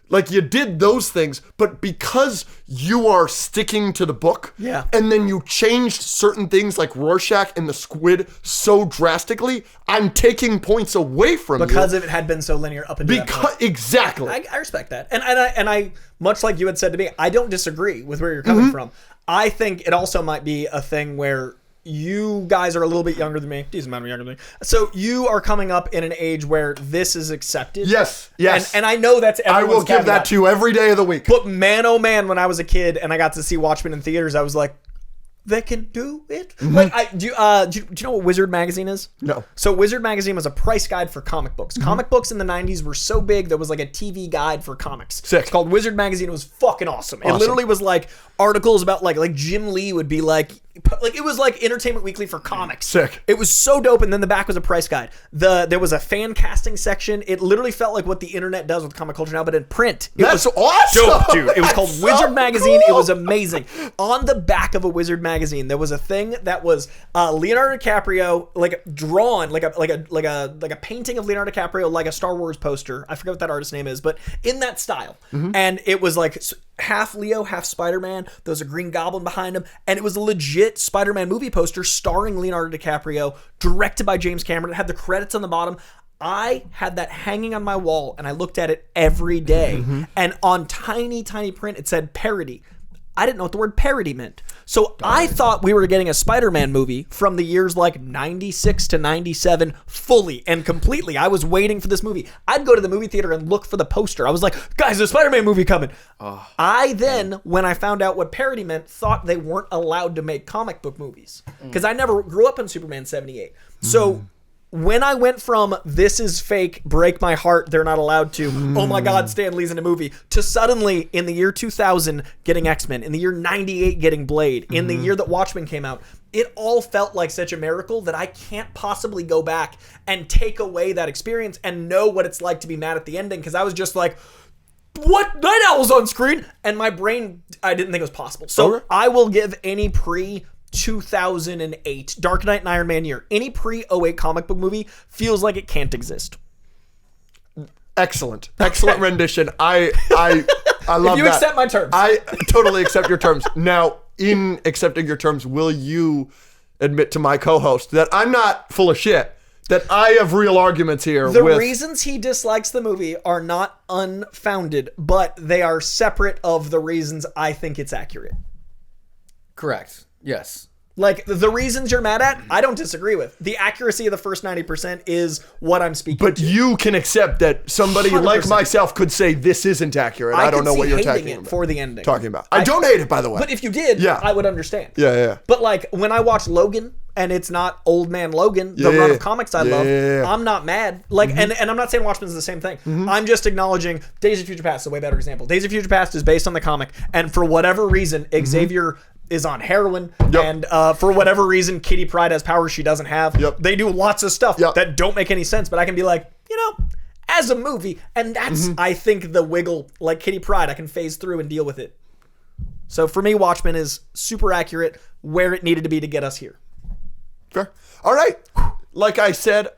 [SPEAKER 1] Like you did those things, but because you are sticking to the book, and then you changed certain things like Rorschach and the squid so drastically, I'm taking points away from you.
[SPEAKER 3] Because if it had been so linear up until that point.
[SPEAKER 1] Exactly.
[SPEAKER 3] I respect that. And I, much like you had said to me, I don't disagree with where you're coming from. I think it also might be a thing where you guys are a little bit younger than me, decent amount younger than me. So you are coming up in an age where this is accepted.
[SPEAKER 1] Yes.
[SPEAKER 3] And I know that's everyone's
[SPEAKER 1] I will give that to you every day of the week.
[SPEAKER 3] But man, oh man, when I was a kid and I got to see Watchmen in theaters, I was like, they can do it. Like, do you know what Wizard Magazine is?
[SPEAKER 1] No.
[SPEAKER 3] So Wizard Magazine was a price guide for comic books. Comic books in the 90s were so big, there was like a TV guide for comics.
[SPEAKER 1] Sick.
[SPEAKER 3] It's called Wizard Magazine. It was fucking awesome. It literally was like articles about like Jim Lee would be like it was like Entertainment Weekly for comics.
[SPEAKER 1] Sick.
[SPEAKER 3] It was so dope. And then the back was a price guide. There was a fan casting section. It literally felt like what the internet does with comic culture now, but in print.
[SPEAKER 1] That's awesome.
[SPEAKER 3] Dope, dude. It was called Wizard Magazine. Cool. It was amazing. On the back of a Wizard Magazine, there was a thing that was Leonardo DiCaprio, like drawn, like a painting of Leonardo DiCaprio, like a Star Wars poster. I forget what that artist's name is, but in that style. And it was like half Leo, half Spider-Man. There was a Green Goblin behind him, and it was a legit Spider-Man movie poster starring Leonardo DiCaprio, directed by James Cameron. It had the credits on the bottom. I had that hanging on my wall, and I looked at it every day. And on tiny print, it said parody. I didn't know what the word parody meant. So I thought we were getting a Spider-Man movie from the years like 96 to 97 fully and completely. I was waiting for this movie. I'd go to the movie theater and look for the poster. I was like, guys, there's a Spider-Man movie coming. I then, when I found out what parody meant, thought they weren't allowed to make comic book movies. Because I never grew up in Superman 78. So when I went from this is fake, break my heart, they're not allowed to, oh my God, Stan Lee's in a movie, to suddenly in the year 2000 getting X-Men, in the year 98 getting Blade, in the year that Watchmen came out, it all felt like such a miracle that I can't possibly go back and take away that experience and know what it's like to be mad at the ending, because I was just like, what? Night Owl's on screen? And my brain, I didn't think it was possible. So I will give any 2008 Dark Knight and Iron Man year, any pre-08 comic book movie feels like it can't exist.
[SPEAKER 1] Excellent rendition. I love that.
[SPEAKER 3] You accept my terms.
[SPEAKER 1] I totally accept your terms. Now, in accepting your terms, will you admit to my co-host that I'm not full of shit, that I have real arguments here?
[SPEAKER 3] The reasons he dislikes the movie are not unfounded, but they are separate of the reasons I think it's accurate.
[SPEAKER 2] Correct. Yes.
[SPEAKER 3] Like, the reasons you're mad at, I don't disagree with. The accuracy of the first 90% is what I'm speaking
[SPEAKER 1] But
[SPEAKER 3] to.
[SPEAKER 1] you can accept that somebody
[SPEAKER 3] 100%.
[SPEAKER 1] like myself could say this isn't accurate. I don't know what you're talking about.
[SPEAKER 3] For the ending.
[SPEAKER 1] I don't hate it, by the way.
[SPEAKER 3] But if you did,
[SPEAKER 1] Yeah.
[SPEAKER 3] I would understand.
[SPEAKER 1] Yeah.
[SPEAKER 3] But like, when I watched Logan and it's not Old Man Logan, the run of comics I love, I'm not mad. Like, and I'm not saying Watchmen's the same thing. I'm just acknowledging Days of Future Past is a way better example. Days of Future Past is based on the comic, and for whatever reason, Xavier is on heroin, and for whatever reason, Kitty Pryde has powers she doesn't have. They do lots of stuff that don't make any sense, but I can be like, as a movie, and that's, I think, the wiggle, like Kitty Pryde, I can phase through and deal with it. So for me, Watchmen is super accurate where it needed to be to get us here.
[SPEAKER 1] Fair. All right. Like I said,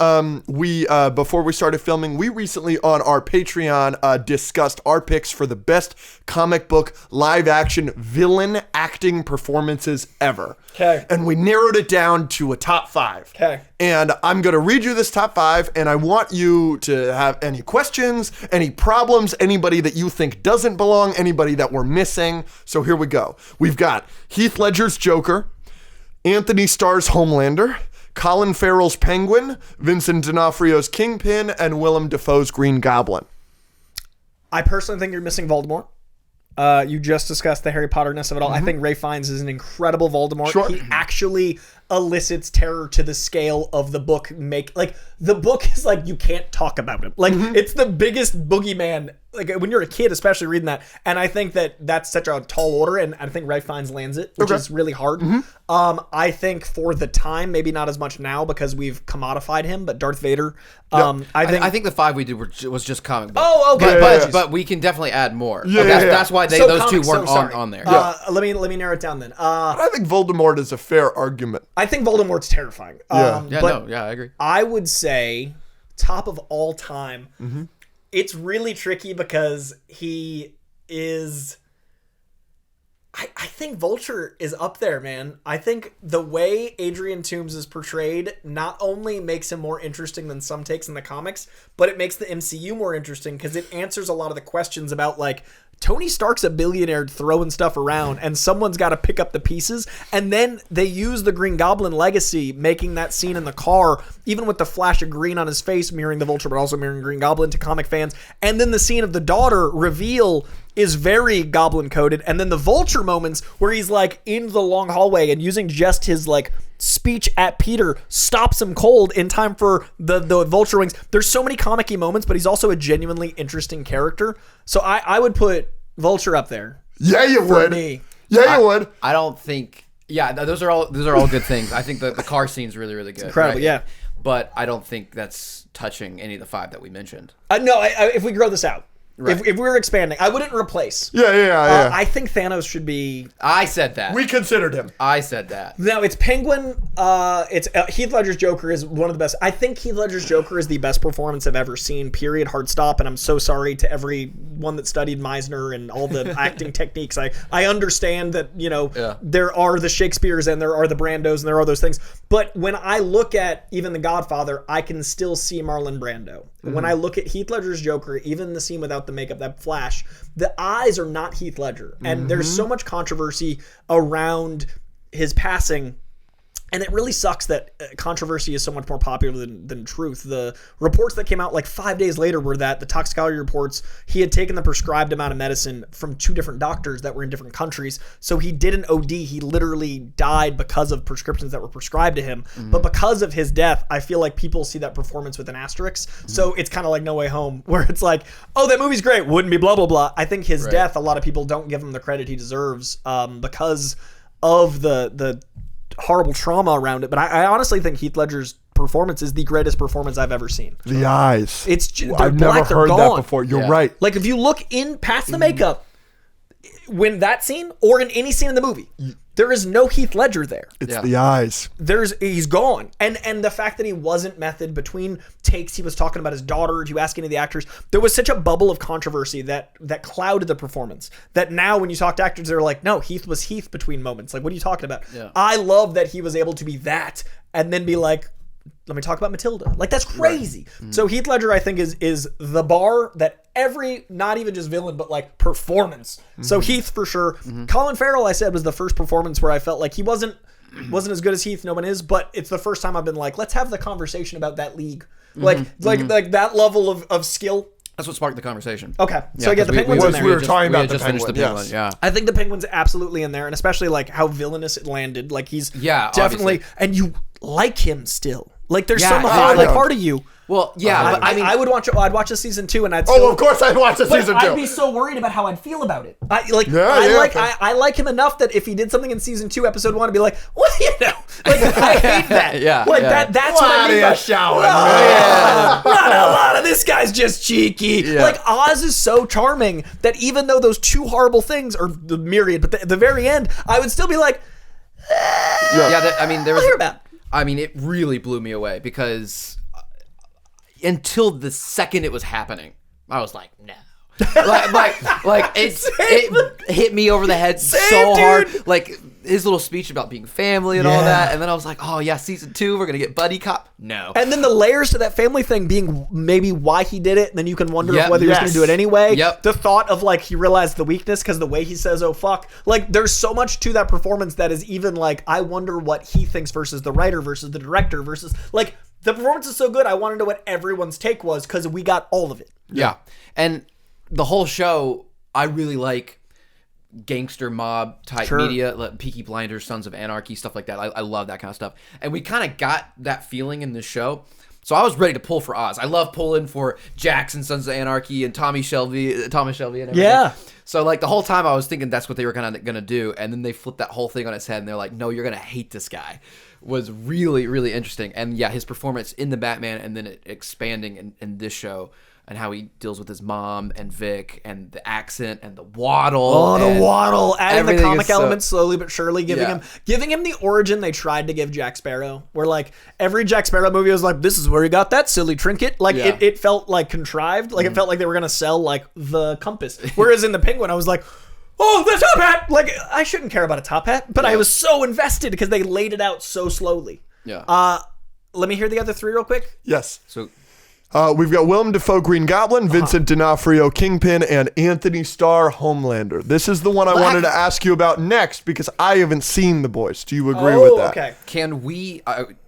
[SPEAKER 1] we before we started filming, we recently on our Patreon discussed our picks for the best comic book live action villain acting performances ever.
[SPEAKER 3] Okay.
[SPEAKER 1] And we narrowed it down to a top 5.
[SPEAKER 3] Okay.
[SPEAKER 1] And I'm going to read you this top 5, and I want you to have any questions, any problems, anybody that you think doesn't belong, anybody that we're missing. So here we go. We've got Heath Ledger's Joker, Anthony Starr's Homelander, Colin Farrell's Penguin, Vincent D'Onofrio's Kingpin, and Willem Dafoe's Green Goblin.
[SPEAKER 3] I personally think you're missing Voldemort. You just discussed the Harry Potter-ness of it all. I think Ralph Fiennes is an incredible Voldemort.
[SPEAKER 1] Sure.
[SPEAKER 3] He actually elicits terror to the scale of the book. The book is like, you can't talk about him. Like, it's the biggest boogeyman, like when you're a kid, especially reading that. And I think that's such a tall order, and I think Ralph Fiennes lands it, which is really hard. I think for the time, maybe not as much now because we've commodified him, but Darth Vader.
[SPEAKER 2] I think the 5 we did was just comic book.
[SPEAKER 3] Oh, okay.
[SPEAKER 2] But we can definitely add more.
[SPEAKER 1] That's
[SPEAKER 2] why
[SPEAKER 3] So
[SPEAKER 2] those two
[SPEAKER 3] comics,
[SPEAKER 2] weren't
[SPEAKER 3] sorry.
[SPEAKER 2] on there.
[SPEAKER 3] Let me narrow it down then.
[SPEAKER 1] I think Voldemort is a fair argument.
[SPEAKER 3] I think Voldemort's terrifying.
[SPEAKER 2] I agree.
[SPEAKER 3] I would say top of all time. It's really tricky because he is. I think Vulture is up there, man. I think the way Adrian Toomes is portrayed not only makes him more interesting than some takes in the comics, but it makes the MCU more interesting because it answers a lot of the questions about, like, Tony Stark's a billionaire throwing stuff around, and someone's got to pick up the pieces. And then they use the Green Goblin legacy, making that scene in the car, even with the flash of green on his face, mirroring the Vulture, but also mirroring Green Goblin to comic fans. And then the scene of the daughter reveal is very Goblin coded. And then the Vulture moments where he's like in the long hallway and using just his like speech at Peter stops him cold in time for the Vulture wings. There's so many comic-y moments, but he's also a genuinely interesting character. So I would put Vulture up there.
[SPEAKER 1] Yeah, you would.
[SPEAKER 3] Me.
[SPEAKER 1] Yeah, you would.
[SPEAKER 2] I don't think. Yeah, those are all good things. I think the car scene's really, really good.
[SPEAKER 3] Incredible, yeah.
[SPEAKER 2] But I don't think that's touching any of the 5 that we mentioned.
[SPEAKER 3] No, if we grow this out.
[SPEAKER 2] Right.
[SPEAKER 3] If we were expanding, I wouldn't replace.
[SPEAKER 1] Yeah.
[SPEAKER 3] I think Thanos should be.
[SPEAKER 2] I said that.
[SPEAKER 1] We considered him.
[SPEAKER 2] I said that.
[SPEAKER 3] No, it's Penguin. It's Heath Ledger's Joker is one of the best. I think Heath Ledger's Joker is the best performance I've ever seen. Period. Hard stop. And I'm so sorry to everyone that studied Meisner and all the acting techniques. I understand that there are the Shakespeares and there are the Brandos and there are those things. But when I look at even The Godfather, I can still see Marlon Brando. When I look at Heath Ledger's Joker, even the scene without the makeup, that flash, the eyes are not Heath Ledger. And there's so much controversy around his passing. And it really sucks that controversy is so much more popular than truth. The reports that came out like 5 days later were that the toxicology reports, he had taken the prescribed amount of medicine from 2 different doctors that were in different countries. So he did an OD. He literally died because of prescriptions that were prescribed to him. But because of his death, I feel like people see that performance with an asterisk. So it's kind of like No Way Home, where it's like, oh, that movie's great. Wouldn't be blah, blah, blah. I think his death, a lot of people don't give him the credit he deserves because of the horrible trauma around it. But I honestly think Heath Ledger's performance is the greatest performance I've ever seen.
[SPEAKER 1] The eyes.
[SPEAKER 3] I've
[SPEAKER 1] never heard that before. You're right.
[SPEAKER 3] Like, if you look in past the makeup, when that scene or in any scene in the movie, there is no Heath Ledger there.
[SPEAKER 1] It's the eyes.
[SPEAKER 3] He's gone. And the fact that he wasn't method between takes, he was talking about his daughter. If you ask any of the actors, there was such a bubble of controversy that clouded the performance. That now when you talk to actors, they're like, no, Heath was Heath between moments. Like, what are you talking about? Yeah. I love that he was able to be that and then be like, let me talk about Matilda. Like, that's crazy. Right. So Heath Ledger, I think, is the bar that every, not even just villain, but like performance. So Heath for sure. Colin Farrell, I said, was the first performance where I felt like he wasn't as good as Heath. No one is, but it's the first time I've been like, let's have the conversation about that league. Like that level of skill.
[SPEAKER 2] That's what sparked the conversation.
[SPEAKER 3] Okay, so
[SPEAKER 2] Yeah,
[SPEAKER 3] I get the
[SPEAKER 2] 'cause
[SPEAKER 3] Penguins in
[SPEAKER 1] we
[SPEAKER 3] there.
[SPEAKER 1] were talking about
[SPEAKER 2] had
[SPEAKER 1] the
[SPEAKER 2] just finished
[SPEAKER 1] Penguin,
[SPEAKER 2] the
[SPEAKER 1] yes.
[SPEAKER 2] Penguin. Yeah.
[SPEAKER 3] I think the Penguin's absolutely in there, and especially like how villainous it landed. Like he's definitely,
[SPEAKER 2] obviously.
[SPEAKER 3] and you like him still. Like there's
[SPEAKER 2] Yeah,
[SPEAKER 3] some
[SPEAKER 2] yeah,
[SPEAKER 3] hard
[SPEAKER 1] I know.
[SPEAKER 3] part of you.
[SPEAKER 2] Well, yeah, but I mean,
[SPEAKER 3] I would watch. I'd watch the season 2, and I'd.
[SPEAKER 1] Oh,
[SPEAKER 3] Still,
[SPEAKER 1] of course I'd watch the
[SPEAKER 3] but
[SPEAKER 1] season
[SPEAKER 3] I'd
[SPEAKER 1] 2.
[SPEAKER 3] be so worried about how I'd feel about it. I
[SPEAKER 1] Yeah,
[SPEAKER 3] I like him enough that if he did something in season 2, episode 1, I'd be like, well, like I hate that.
[SPEAKER 2] Yeah,
[SPEAKER 3] like
[SPEAKER 2] yeah.
[SPEAKER 3] that's what I mean. By,
[SPEAKER 1] showering,
[SPEAKER 3] not a lot of this guy's just cheeky.
[SPEAKER 2] Yeah.
[SPEAKER 3] Like Oz is so charming that even though those 2 horrible things are the myriad, but the very end, I would still be like,
[SPEAKER 2] I mean, there was.
[SPEAKER 3] I'll hear about it.
[SPEAKER 2] I mean, it really blew me away because until the second it was happening, I was like, no. like it hit me over the head so hard. Like his little speech about being family and all that, and then I was like, oh yeah, season 2, we're gonna get buddy cop. No.
[SPEAKER 3] And then the layers to that family thing being maybe why he did it, and then you can wonder
[SPEAKER 2] Yep.
[SPEAKER 3] whether he was going
[SPEAKER 1] Yes.
[SPEAKER 3] to do it anyway.
[SPEAKER 2] Yep.
[SPEAKER 3] The thought of like he realized the weakness because the way he says "oh fuck," like there's so much to that performance that is even like I wonder what he thinks versus the writer versus the director versus like the performance is so good. I want to know what everyone's take was because we got all of it.
[SPEAKER 2] Yeah. And the whole show, I really like gangster mob type media, like Peaky Blinders, Sons of Anarchy, stuff like that. I love that kind of stuff. And we kind of got that feeling in this show. So I was ready to pull for Oz. I love pulling for Jackson, Sons of Anarchy, and Thomas Shelby and everything.
[SPEAKER 3] Yeah.
[SPEAKER 2] So like the whole time I was thinking that's what they were kind of going to do. And then they flipped that whole thing on its head and they're like, no, you're going to hate this guy. Was really, really interesting. And yeah, his performance in the Batman and then it expanding in this show and how he deals with his mom and Vic and the accent and the waddle.
[SPEAKER 3] Oh, the
[SPEAKER 2] and
[SPEAKER 3] waddle, adding the
[SPEAKER 2] everything
[SPEAKER 3] comic
[SPEAKER 2] is so-
[SPEAKER 3] elements slowly but surely, giving
[SPEAKER 2] Yeah.
[SPEAKER 3] him the origin they tried to give Jack Sparrow. Where like every Jack Sparrow movie was like, this is where he got that silly trinket. Like
[SPEAKER 2] Yeah.
[SPEAKER 3] it felt like contrived. Like it felt like they were gonna sell like the compass. Whereas in the Penguin, I was like, oh, the top hat. Like I shouldn't care about a top hat, but I was so invested because they laid it out so slowly.
[SPEAKER 2] Yeah.
[SPEAKER 3] Let me hear the other 3 real quick.
[SPEAKER 1] Yes.
[SPEAKER 2] So
[SPEAKER 1] We've got Willem Dafoe Green Goblin, Vincent D'Onofrio Kingpin, and Anthony Starr Homelander. This is the one I wanted to ask you about next because I haven't seen The Boys. Do you agree with that?
[SPEAKER 3] Okay.
[SPEAKER 2] can we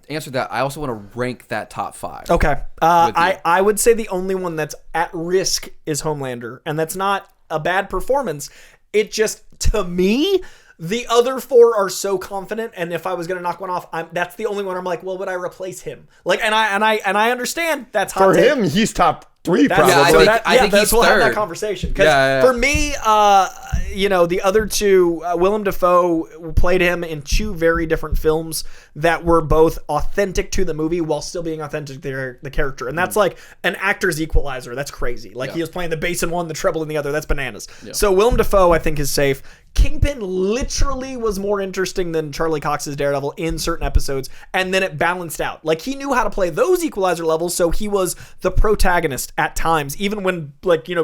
[SPEAKER 2] answer that? I also want to rank that top 5.
[SPEAKER 3] Okay.
[SPEAKER 2] you.
[SPEAKER 3] I would say the only one that's at risk is Homelander, and that's not a bad performance. It just, to me, the other 4 are so confident, and if I was gonna knock one off, that's the only one I'm like, well, would I replace him? Like, and I understand that's hot
[SPEAKER 1] For
[SPEAKER 3] take.
[SPEAKER 1] him, he's top 3
[SPEAKER 3] That's,
[SPEAKER 1] probably.
[SPEAKER 2] I think he's
[SPEAKER 3] we'll have that
[SPEAKER 2] third.
[SPEAKER 3] conversation. Because
[SPEAKER 2] Yeah.
[SPEAKER 3] for me, the other 2, Willem Dafoe played him in 2 very different films that were both authentic to the movie while still being authentic to the character. And that's like an actor's equalizer. That's crazy. Like he was playing the bass in one, the treble in the other. That's bananas. So Willem Dafoe, I think, is safe. Kingpin literally was more interesting than Charlie Cox's Daredevil in certain episodes, and then it balanced out. Like he knew how to play those equalizer levels, so he was the protagonist at times. Even when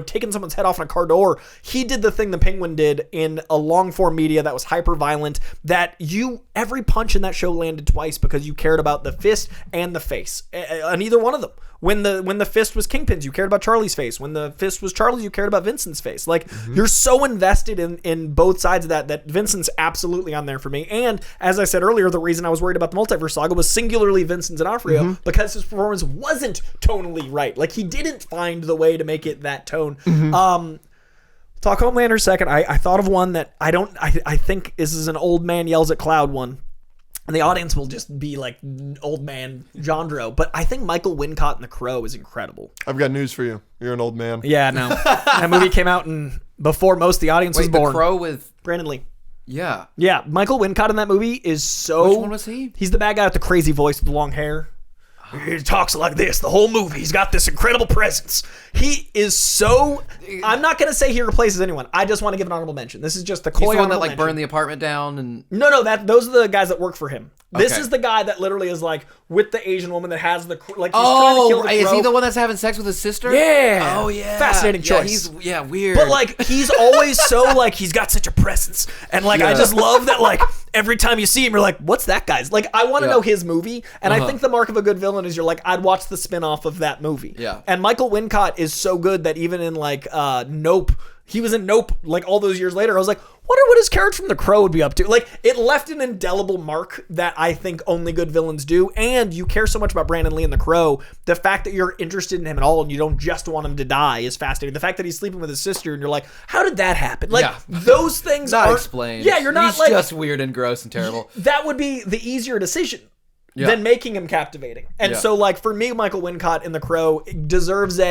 [SPEAKER 3] taking someone's head off in a car door, he did the thing the Penguin did in a long form media that was hyper violent. That every punch in that show landed twice because you cared about the fist and the face, on either one of them. When the fist was Kingpin's, you cared about Charlie's face. When the fist was Charlie's, you cared about Vincent's face. Like you're so invested in both sides of that Vincent's absolutely on there for me. And as I said earlier, the reason I was worried about the multiverse saga was singularly Vincent D'Onofrio because his performance wasn't tonally right. Like he didn't find the way to make it that tone. Talk Homelander second. I thought of one that I think this is an old man yells at cloud one. And the audience will just be like old man Jandreau. But I think Michael Wincott in The Crow is incredible.
[SPEAKER 1] I've got news for you. You're an old man.
[SPEAKER 3] Yeah, no. That movie came out before most of the audience was born.
[SPEAKER 2] The Crow with
[SPEAKER 3] Brandon Lee.
[SPEAKER 2] Yeah.
[SPEAKER 3] Yeah, Michael Wincott in that movie is so...
[SPEAKER 2] Which one was he?
[SPEAKER 3] He's the bad guy with the crazy voice with the long hair. He talks like this the whole movie. He's got this incredible presence. He is so... I'm not going to say he replaces anyone. I just want to give an honorable mention. This is just the
[SPEAKER 2] He's
[SPEAKER 3] Coy
[SPEAKER 2] the one that
[SPEAKER 3] honorable
[SPEAKER 2] burned
[SPEAKER 3] mention.
[SPEAKER 2] the apartment down and...
[SPEAKER 3] No, those are the guys that work for him. This
[SPEAKER 2] Okay.
[SPEAKER 3] is the guy that literally is like with the Asian woman that has the like. He's trying to kill the
[SPEAKER 2] is he
[SPEAKER 3] crow.
[SPEAKER 2] the one that's having sex with his sister?
[SPEAKER 3] Yeah.
[SPEAKER 2] Oh yeah.
[SPEAKER 3] Fascinating
[SPEAKER 2] Yeah,
[SPEAKER 3] choice.
[SPEAKER 2] he's weird.
[SPEAKER 3] But like he's always so like he's got such a presence, and like I just love that like every time you see him you're like, what's that guy's? Like I want to know his movie, and I think the mark of a good villain is you're like I'd watch the spin-off of that movie.
[SPEAKER 2] Yeah.
[SPEAKER 3] And Michael Wincott is so good that even in like Nope, He was in Nope, like, all those years later. I was like, wonder what his character from The Crow would be up to. Like, it left an indelible mark that I think only good villains do. And you care so much about Brandon Lee in The Crow. The fact that you're interested in him at all and you don't just want him to die is fascinating. The fact that he's sleeping with his sister and you're like, how did that happen? Like, those things
[SPEAKER 2] not
[SPEAKER 3] aren't
[SPEAKER 2] explained.
[SPEAKER 3] Yeah, you're not
[SPEAKER 2] He's
[SPEAKER 3] like
[SPEAKER 2] just weird and gross and terrible.
[SPEAKER 3] That would be the easier decision.
[SPEAKER 2] Yeah.
[SPEAKER 3] Than making him captivating. And
[SPEAKER 2] Yeah.
[SPEAKER 3] so, like, for me, Michael Wincott in The Crow deserves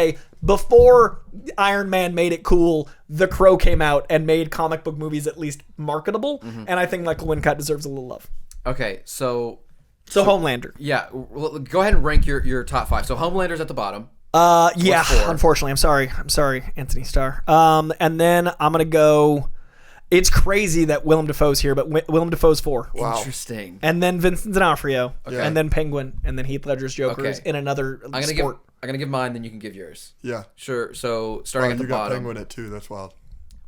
[SPEAKER 3] before Iron Man made it cool, The Crow came out and made comic book movies at least marketable.
[SPEAKER 2] Mm-hmm.
[SPEAKER 3] And I think Michael Wincott deserves a little love.
[SPEAKER 2] Okay, so
[SPEAKER 3] Homelander.
[SPEAKER 2] yeah, well, go ahead and rank your top 5. So Homelander's at the bottom.
[SPEAKER 3] Yeah,
[SPEAKER 2] four?
[SPEAKER 3] unfortunately. I'm sorry, Anthony Starr. And then I'm going to go... It's crazy that Willem Dafoe's here, but Willem Dafoe's 4.
[SPEAKER 1] Wow.
[SPEAKER 2] Interesting.
[SPEAKER 3] And then Vincent D'Onofrio.
[SPEAKER 1] Okay.
[SPEAKER 3] And then Penguin. And then Heath Ledger's Joker is
[SPEAKER 2] Okay.
[SPEAKER 3] in another
[SPEAKER 2] I'm gonna
[SPEAKER 3] sport.
[SPEAKER 2] give mine, then you can give yours.
[SPEAKER 1] Yeah.
[SPEAKER 2] Sure. So starting at the
[SPEAKER 1] You got
[SPEAKER 2] bottom.
[SPEAKER 1] Penguin at 2. That's wild.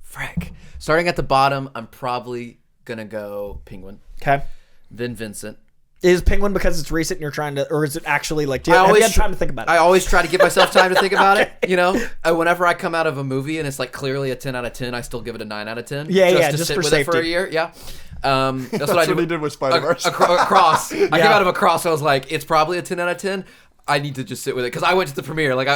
[SPEAKER 2] Frick. Starting at the bottom, I'm probably gonna go Penguin,
[SPEAKER 3] Okay.
[SPEAKER 2] then Vincent.
[SPEAKER 3] Is Penguin because it's recent and you're trying to, or is it actually like, have you had time to think about it?
[SPEAKER 2] I always try to give myself time to think about it. You know, whenever I come out of a movie and it's like clearly a 10 out of 10, I still give it a 9 out of 10.
[SPEAKER 3] Yeah,
[SPEAKER 2] to
[SPEAKER 3] just
[SPEAKER 2] sit
[SPEAKER 3] for
[SPEAKER 2] with it for a
[SPEAKER 3] safety.
[SPEAKER 2] year. Yeah. That's what I
[SPEAKER 1] That's
[SPEAKER 2] did.
[SPEAKER 1] what he did with Spider-Verse.
[SPEAKER 2] Across. I came
[SPEAKER 3] Yeah.
[SPEAKER 2] out of Across. I was like, it's probably a 10 out of 10. I need to just sit with it because I went to the premiere. Like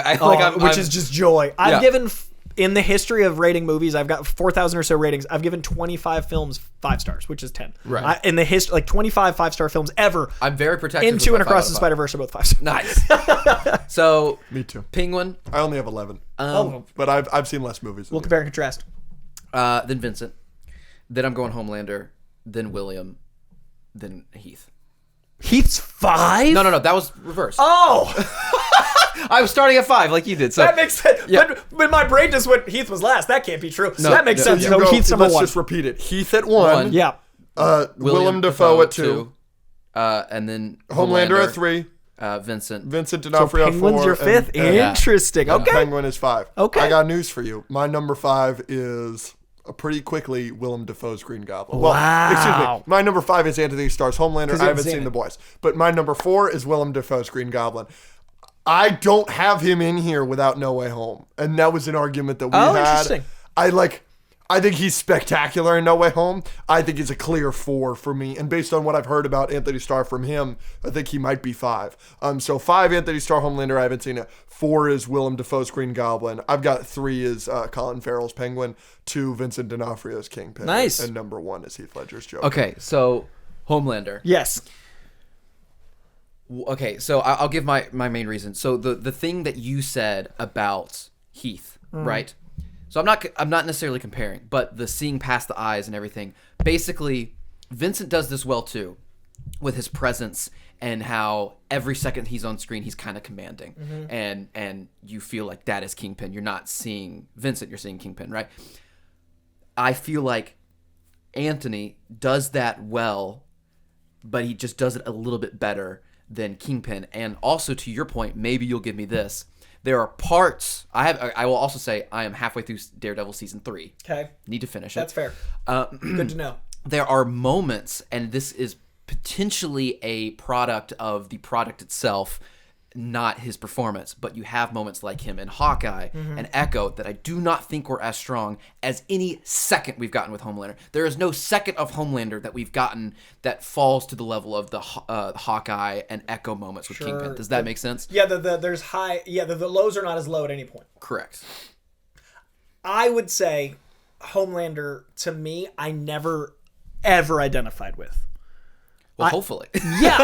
[SPEAKER 3] which is just joy. I've
[SPEAKER 2] Yeah.
[SPEAKER 3] given, in the history of rating movies, I've got 4,000 or so ratings. I've given 25 films 5 stars, which is 10.
[SPEAKER 2] Right.
[SPEAKER 3] In the history, like 25 5-star films ever.
[SPEAKER 2] I'm very protective.
[SPEAKER 3] Into and
[SPEAKER 2] with my
[SPEAKER 3] Across the
[SPEAKER 2] 5 out of 5.
[SPEAKER 3] Spider-Verse are both 5 stars.
[SPEAKER 2] Nice. So
[SPEAKER 1] Me too.
[SPEAKER 2] Penguin,
[SPEAKER 1] I only have 11.
[SPEAKER 3] Oh,
[SPEAKER 1] But I've seen less movies.
[SPEAKER 3] we'll compare and contrast.
[SPEAKER 2] then Vincent, then I'm going Homelander, then William, then Heath.
[SPEAKER 3] Heath's 5?
[SPEAKER 2] No, that was reversed.
[SPEAKER 3] Oh,
[SPEAKER 2] I was starting at 5 like you did. So
[SPEAKER 3] that makes sense.
[SPEAKER 2] Yeah.
[SPEAKER 3] But my brain just went, Heath was last. That can't be true. So
[SPEAKER 2] No,
[SPEAKER 3] that makes
[SPEAKER 2] no.
[SPEAKER 3] sense.
[SPEAKER 1] You
[SPEAKER 3] So
[SPEAKER 1] go-
[SPEAKER 3] Heath's number
[SPEAKER 1] let's
[SPEAKER 3] 1.
[SPEAKER 1] just repeat it. Heath at 1.
[SPEAKER 3] Yeah.
[SPEAKER 1] Willem Dafoe at 2.
[SPEAKER 2] And then
[SPEAKER 1] Homelander at 3.
[SPEAKER 2] Vincent.
[SPEAKER 1] Vincent
[SPEAKER 3] So
[SPEAKER 1] D'Onofrio at 4.
[SPEAKER 3] Penguin's your 5th?
[SPEAKER 1] and
[SPEAKER 3] Interesting. Okay.
[SPEAKER 1] Penguin is 5.
[SPEAKER 3] Okay.
[SPEAKER 1] I got news for you. My number 5 is pretty quickly Willem Dafoe's Green Goblin. Well,
[SPEAKER 3] Wow.
[SPEAKER 1] excuse me. My number 5 is Anthony Starr's Homelander.
[SPEAKER 3] 'Cause
[SPEAKER 1] I
[SPEAKER 3] you
[SPEAKER 1] haven't
[SPEAKER 3] haven't
[SPEAKER 1] seen
[SPEAKER 3] seen
[SPEAKER 1] The
[SPEAKER 3] it.
[SPEAKER 1] Boys. But my number 4 is Willem Dafoe's Green Goblin. I don't have him in here without No Way Home. And that was an argument that we
[SPEAKER 3] Oh,
[SPEAKER 1] had.
[SPEAKER 3] interesting.
[SPEAKER 1] I think he's spectacular in No Way Home. I think he's a clear 4 for me. And based on what I've heard about Anthony Starr from him, I think he might be 5. So 5, Anthony Starr, Homelander, I haven't seen it. 4 is Willem Dafoe's Green Goblin. I've got 3 is Colin Farrell's Penguin. 2, Vincent D'Onofrio's Kingpin.
[SPEAKER 3] Nice.
[SPEAKER 1] And number 1 is Heath Ledger's Joker.
[SPEAKER 2] Okay, so Homelander.
[SPEAKER 3] Yes.
[SPEAKER 2] Okay, so I'll give my main reason. So the thing that you said about Heath, right? So I'm not necessarily comparing, but the seeing past the eyes and everything. Basically, Vincent does this well too, with his presence and how every second he's on screen he's kind of commanding, and you feel like that is Kingpin. You're not seeing Vincent, you're seeing Kingpin, right? I feel like Anthony does that well, but he just does it a little bit better than Kingpin. And also, to your point, maybe you'll give me this. There are parts I will also say I am halfway through Daredevil season 3.
[SPEAKER 3] Okay.
[SPEAKER 2] Need to finish it.
[SPEAKER 3] That's fair. Good to know.
[SPEAKER 2] There are moments, and this is potentially a product of the product itself, not his performance, but you have moments like him in Hawkeye and Echo that I do not think were as strong as any second we've gotten with Homelander. There is no second of Homelander that we've gotten that falls to the level of the Hawkeye and Echo moments with
[SPEAKER 3] Sure.
[SPEAKER 2] Kingpin. Does that make sense?
[SPEAKER 3] Yeah, there's high. Yeah, the lows are not as low at any point.
[SPEAKER 2] Correct.
[SPEAKER 3] I would say Homelander, to me, I never ever identified with.
[SPEAKER 2] Well, hopefully.
[SPEAKER 3] Yeah.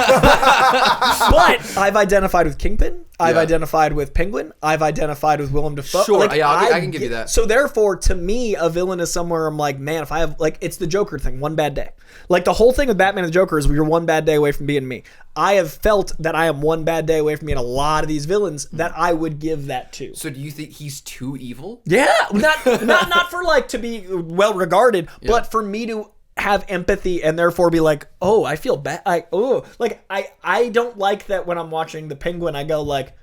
[SPEAKER 3] But I've identified with Kingpin. I've
[SPEAKER 2] Yeah.
[SPEAKER 3] identified with Penguin. I've identified with Willem Dafoe.
[SPEAKER 2] Sure, yeah, I can give you that.
[SPEAKER 3] So therefore, to me, a villain is somewhere I'm like, man, if I have, like, it's the Joker thing, one bad day. Like, the whole thing with Batman and the Joker is you're one bad day away from being me. I have felt that I am one bad day away from being a lot of these villains that I would give that to.
[SPEAKER 2] So do you think he's too evil?
[SPEAKER 3] Yeah, not for like to be well regarded, but for me to have empathy and therefore be like, oh, I feel bad. I don't like that when I'm watching the Penguin. I go like,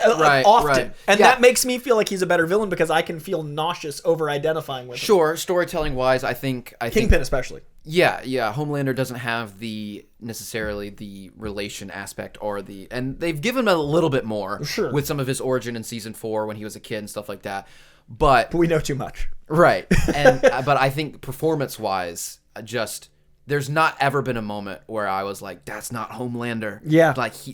[SPEAKER 3] often,
[SPEAKER 2] right.
[SPEAKER 3] and
[SPEAKER 2] Yeah.
[SPEAKER 3] that makes me feel like he's a better villain because I can feel nauseous over identifying with him.
[SPEAKER 2] Sure, storytelling wise, I think
[SPEAKER 3] Kingpin especially.
[SPEAKER 2] Yeah. Homelander doesn't have necessarily the relation aspect and they've given him a little bit more
[SPEAKER 3] Sure.
[SPEAKER 2] with some of his origin in season 4 when he was a kid and stuff like that. But
[SPEAKER 3] we know too much.
[SPEAKER 2] Right. And but I think performance-wise, there's not ever been a moment where I was like, that's not Homelander.
[SPEAKER 3] Yeah.
[SPEAKER 2] Like he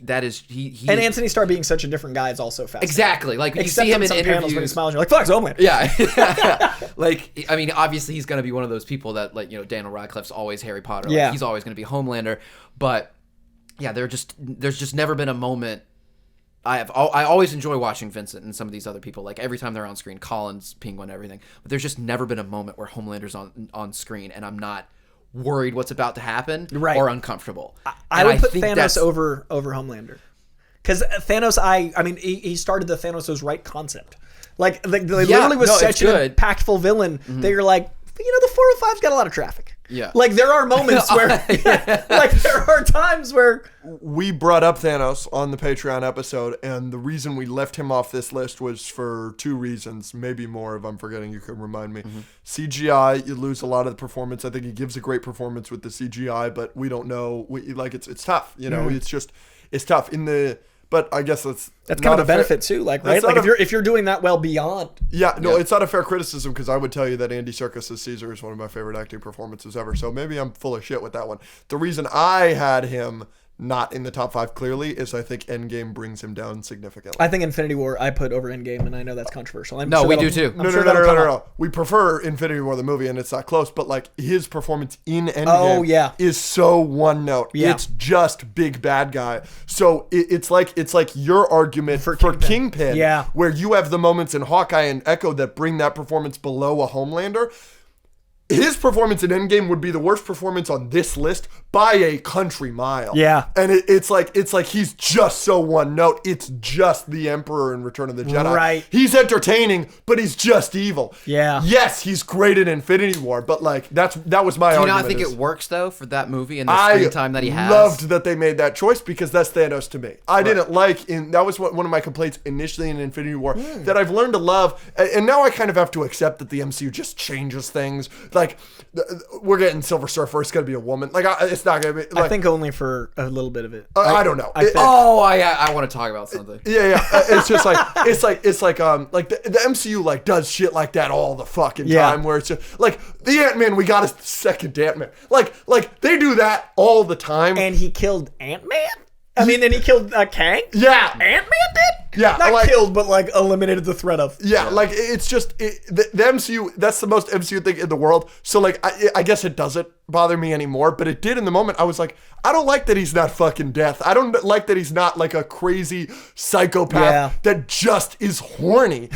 [SPEAKER 3] And Anthony Starr being such a different guy is also fascinating.
[SPEAKER 2] Exactly. Like you
[SPEAKER 3] Except
[SPEAKER 2] see him
[SPEAKER 3] on
[SPEAKER 2] in
[SPEAKER 3] some
[SPEAKER 2] interviews
[SPEAKER 3] panels when he smiles, you're like, fuck, it's Homelander.
[SPEAKER 2] Yeah. Like, I mean, obviously he's going to be one of those people that, like, Daniel Radcliffe's always Harry Potter. Like,
[SPEAKER 3] Yeah.
[SPEAKER 2] he's always going to be Homelander. But yeah, there's just never been a moment. I always enjoy watching Vincent and some of these other people. Like, every time they're on screen, Collins, Penguin, everything. But there's just never been a moment where Homelander's on screen and I'm not worried what's about to happen or uncomfortable.
[SPEAKER 3] I would put Thanos over Homelander. Because Thanos, I mean, he started the Thanos is right concept. Like, literally was such an impactful villain that you're like, the 405's got a lot of traffic.
[SPEAKER 2] Yeah.
[SPEAKER 3] Like, there are moments where, like, there are times where...
[SPEAKER 1] We brought up Thanos on the Patreon episode, and the reason we left him off this list was for 2 reasons, maybe more if I'm forgetting, you can remind me. CGI, you lose a lot of the performance. I think he gives a great performance with the CGI, but we don't know. It's tough, it's tough. But I guess that's
[SPEAKER 3] kind of a benefit too, like, right? Like, if you're doing that well beyond.
[SPEAKER 1] Yeah, no, it's not a fair criticism because I would tell you that Andy Serkis as Caesar is one of my favorite acting performances ever. So maybe I'm full of shit with that one. The reason I had him not in the top 5 clearly is I think Endgame brings him down significantly.
[SPEAKER 3] I think Infinity War I put over Endgame, and I know that's controversial.
[SPEAKER 2] No, we do too.
[SPEAKER 1] No. We prefer Infinity War the movie, and it's not close. But like his performance in Endgame, is so one note.
[SPEAKER 3] Yeah.
[SPEAKER 1] It's just big bad guy. So it's like your argument for Kingpin, where you have the moments in Hawkeye and Echo that bring that performance below a Homelander. His performance in Endgame would be the worst performance on this list by a country mile.
[SPEAKER 3] Yeah.
[SPEAKER 1] And it's like he's just so one note. It's just the Emperor in Return of the Jedi.
[SPEAKER 3] Right.
[SPEAKER 1] He's entertaining, but he's just evil.
[SPEAKER 3] Yeah.
[SPEAKER 1] Yes, he's great in Infinity War, but like that was my argument.
[SPEAKER 2] Do you not think it works though for that movie and the screen time that he has?
[SPEAKER 1] I loved that they made that choice because that's Thanos to me. I didn't like that was one of my complaints initially in Infinity War that I've learned to love, and now I kind of have to accept that the MCU just changes things. Like, we're getting Silver Surfer. It's gonna be a woman. Like, it's not gonna be. Like,
[SPEAKER 3] I think only for a little bit of it.
[SPEAKER 1] I don't know.
[SPEAKER 2] I want to talk about something.
[SPEAKER 1] Yeah. It's just like the MCU like does shit like that all the fucking time. Where it's just like the Ant-Man. We got a second Ant-Man. Like they do that all the time.
[SPEAKER 3] And he killed Ant-Man. I mean, then he killed Kang.
[SPEAKER 1] Yeah,
[SPEAKER 3] Ant-Man did.
[SPEAKER 1] Yeah,
[SPEAKER 3] not killed, but like eliminated the threat of.
[SPEAKER 1] Yeah, like it's just the MCU. That's the most MCU thing in the world. So like, I guess it doesn't bother me anymore, but it did in the moment. I was like, I don't like that he's not fucking death. I don't like that he's not like a crazy psychopath that just is horny.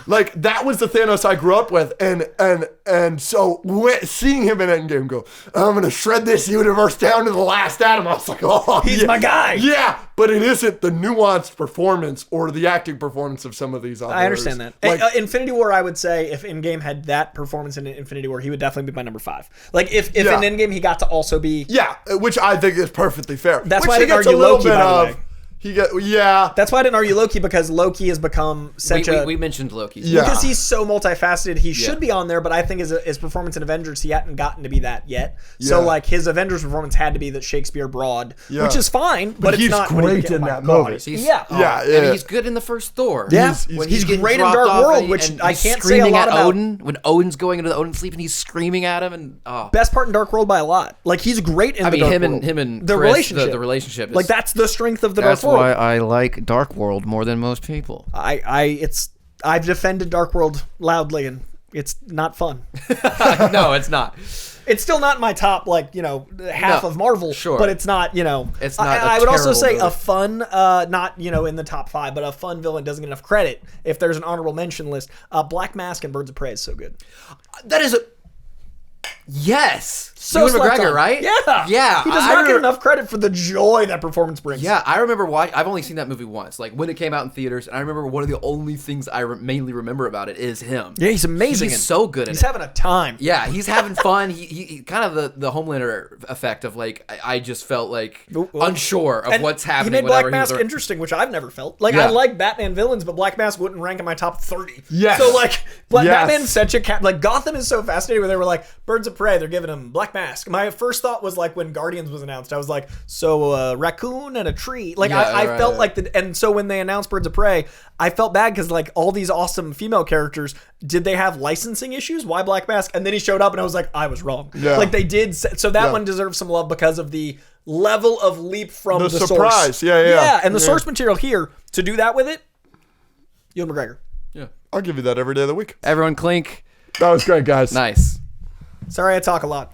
[SPEAKER 1] Like that was the Thanos I grew up with, and so seeing him in Endgame go, I'm gonna shred this universe down to the last atom. I was like, oh,
[SPEAKER 3] he's my guy.
[SPEAKER 1] Yeah, but it isn't the nuanced performance or the acting performance of some of these others.
[SPEAKER 3] I understand that. Like, Infinity War, I would say if Endgame had that performance in Infinity War, he would definitely be my number 5. Like if in Endgame he got to also be
[SPEAKER 1] which I think is perfectly fair.
[SPEAKER 3] That's why I didn't argue Loki, by the way. That's why I didn't argue Loki, because Loki has become such
[SPEAKER 2] we mentioned Loki.
[SPEAKER 3] Because he's so multifaceted. He should be on there, but I think his performance in Avengers, he hadn't gotten to be that yet. So like his Avengers performance had to be that Shakespeare broad, which is fine, but it's
[SPEAKER 1] he's
[SPEAKER 3] not
[SPEAKER 1] great in that movie.
[SPEAKER 2] And he's good in the first Thor.
[SPEAKER 3] Yeah, he's great in Dark World, which I can't say a lot about.
[SPEAKER 2] Odin, when Odin's going into the Odin sleep and he's screaming at him, and
[SPEAKER 3] best part in Dark World by a lot. Like he's great in the Dark World.
[SPEAKER 2] him and
[SPEAKER 3] the
[SPEAKER 2] Chris,
[SPEAKER 3] relationship.
[SPEAKER 2] The relationship.
[SPEAKER 3] Like that's the strength of the Dark World.
[SPEAKER 2] That's why I like Dark World more than most people.
[SPEAKER 3] I've defended Dark World loudly, and it's not fun.
[SPEAKER 2] No, it's not.
[SPEAKER 3] It's still not my top, half of Marvel.
[SPEAKER 2] Sure,
[SPEAKER 3] but it's not.
[SPEAKER 2] It's not.
[SPEAKER 3] I would also say movie. A fun, not in the top 5, but a fun villain doesn't get enough credit. If there's an honorable mention list, Black Mask and Birds of Prey is so good.
[SPEAKER 2] That is a. Yes.
[SPEAKER 3] So
[SPEAKER 2] Ewan McGregor, right?
[SPEAKER 3] Yeah.
[SPEAKER 2] Yeah.
[SPEAKER 3] He does not get enough credit for the joy that performance brings.
[SPEAKER 2] Yeah, I remember I've only seen that movie once, like when it came out in theaters, and I remember one of the only things I mainly remember about it is him.
[SPEAKER 3] Yeah, he's amazing.
[SPEAKER 2] He's so good in it.
[SPEAKER 3] He's having a time.
[SPEAKER 2] Yeah, he's having fun. He kind of the Homelander effect of like, I just felt like unsure of what's happening.
[SPEAKER 3] He made Black Mask interesting, which I've never felt. Like, I like Batman villains, but Black Mask wouldn't rank in my top 30.
[SPEAKER 1] Yes.
[SPEAKER 3] So like, Batman's such a like Gotham is so fascinating where they were like, Birds of Prey, they're giving him Black Mask. My first thought was like when Guardians was announced, I was like, so a raccoon and a tree. Like I felt like and so when they announced Birds of Prey, I felt bad because like all these awesome female characters, did they have licensing issues? Why Black Mask? And then he showed up and I was like, I was wrong.
[SPEAKER 1] Yeah.
[SPEAKER 3] Like they did. So that one deserves some love because of the level of leap from the
[SPEAKER 1] surprise.
[SPEAKER 3] source.
[SPEAKER 1] Yeah.
[SPEAKER 3] And the source material here, to do that with it, Ewan McGregor.
[SPEAKER 2] Yeah.
[SPEAKER 1] I'll give you that every day of the week.
[SPEAKER 2] Everyone clink.
[SPEAKER 1] That was great, guys.
[SPEAKER 2] Nice.
[SPEAKER 3] Sorry I talk a lot.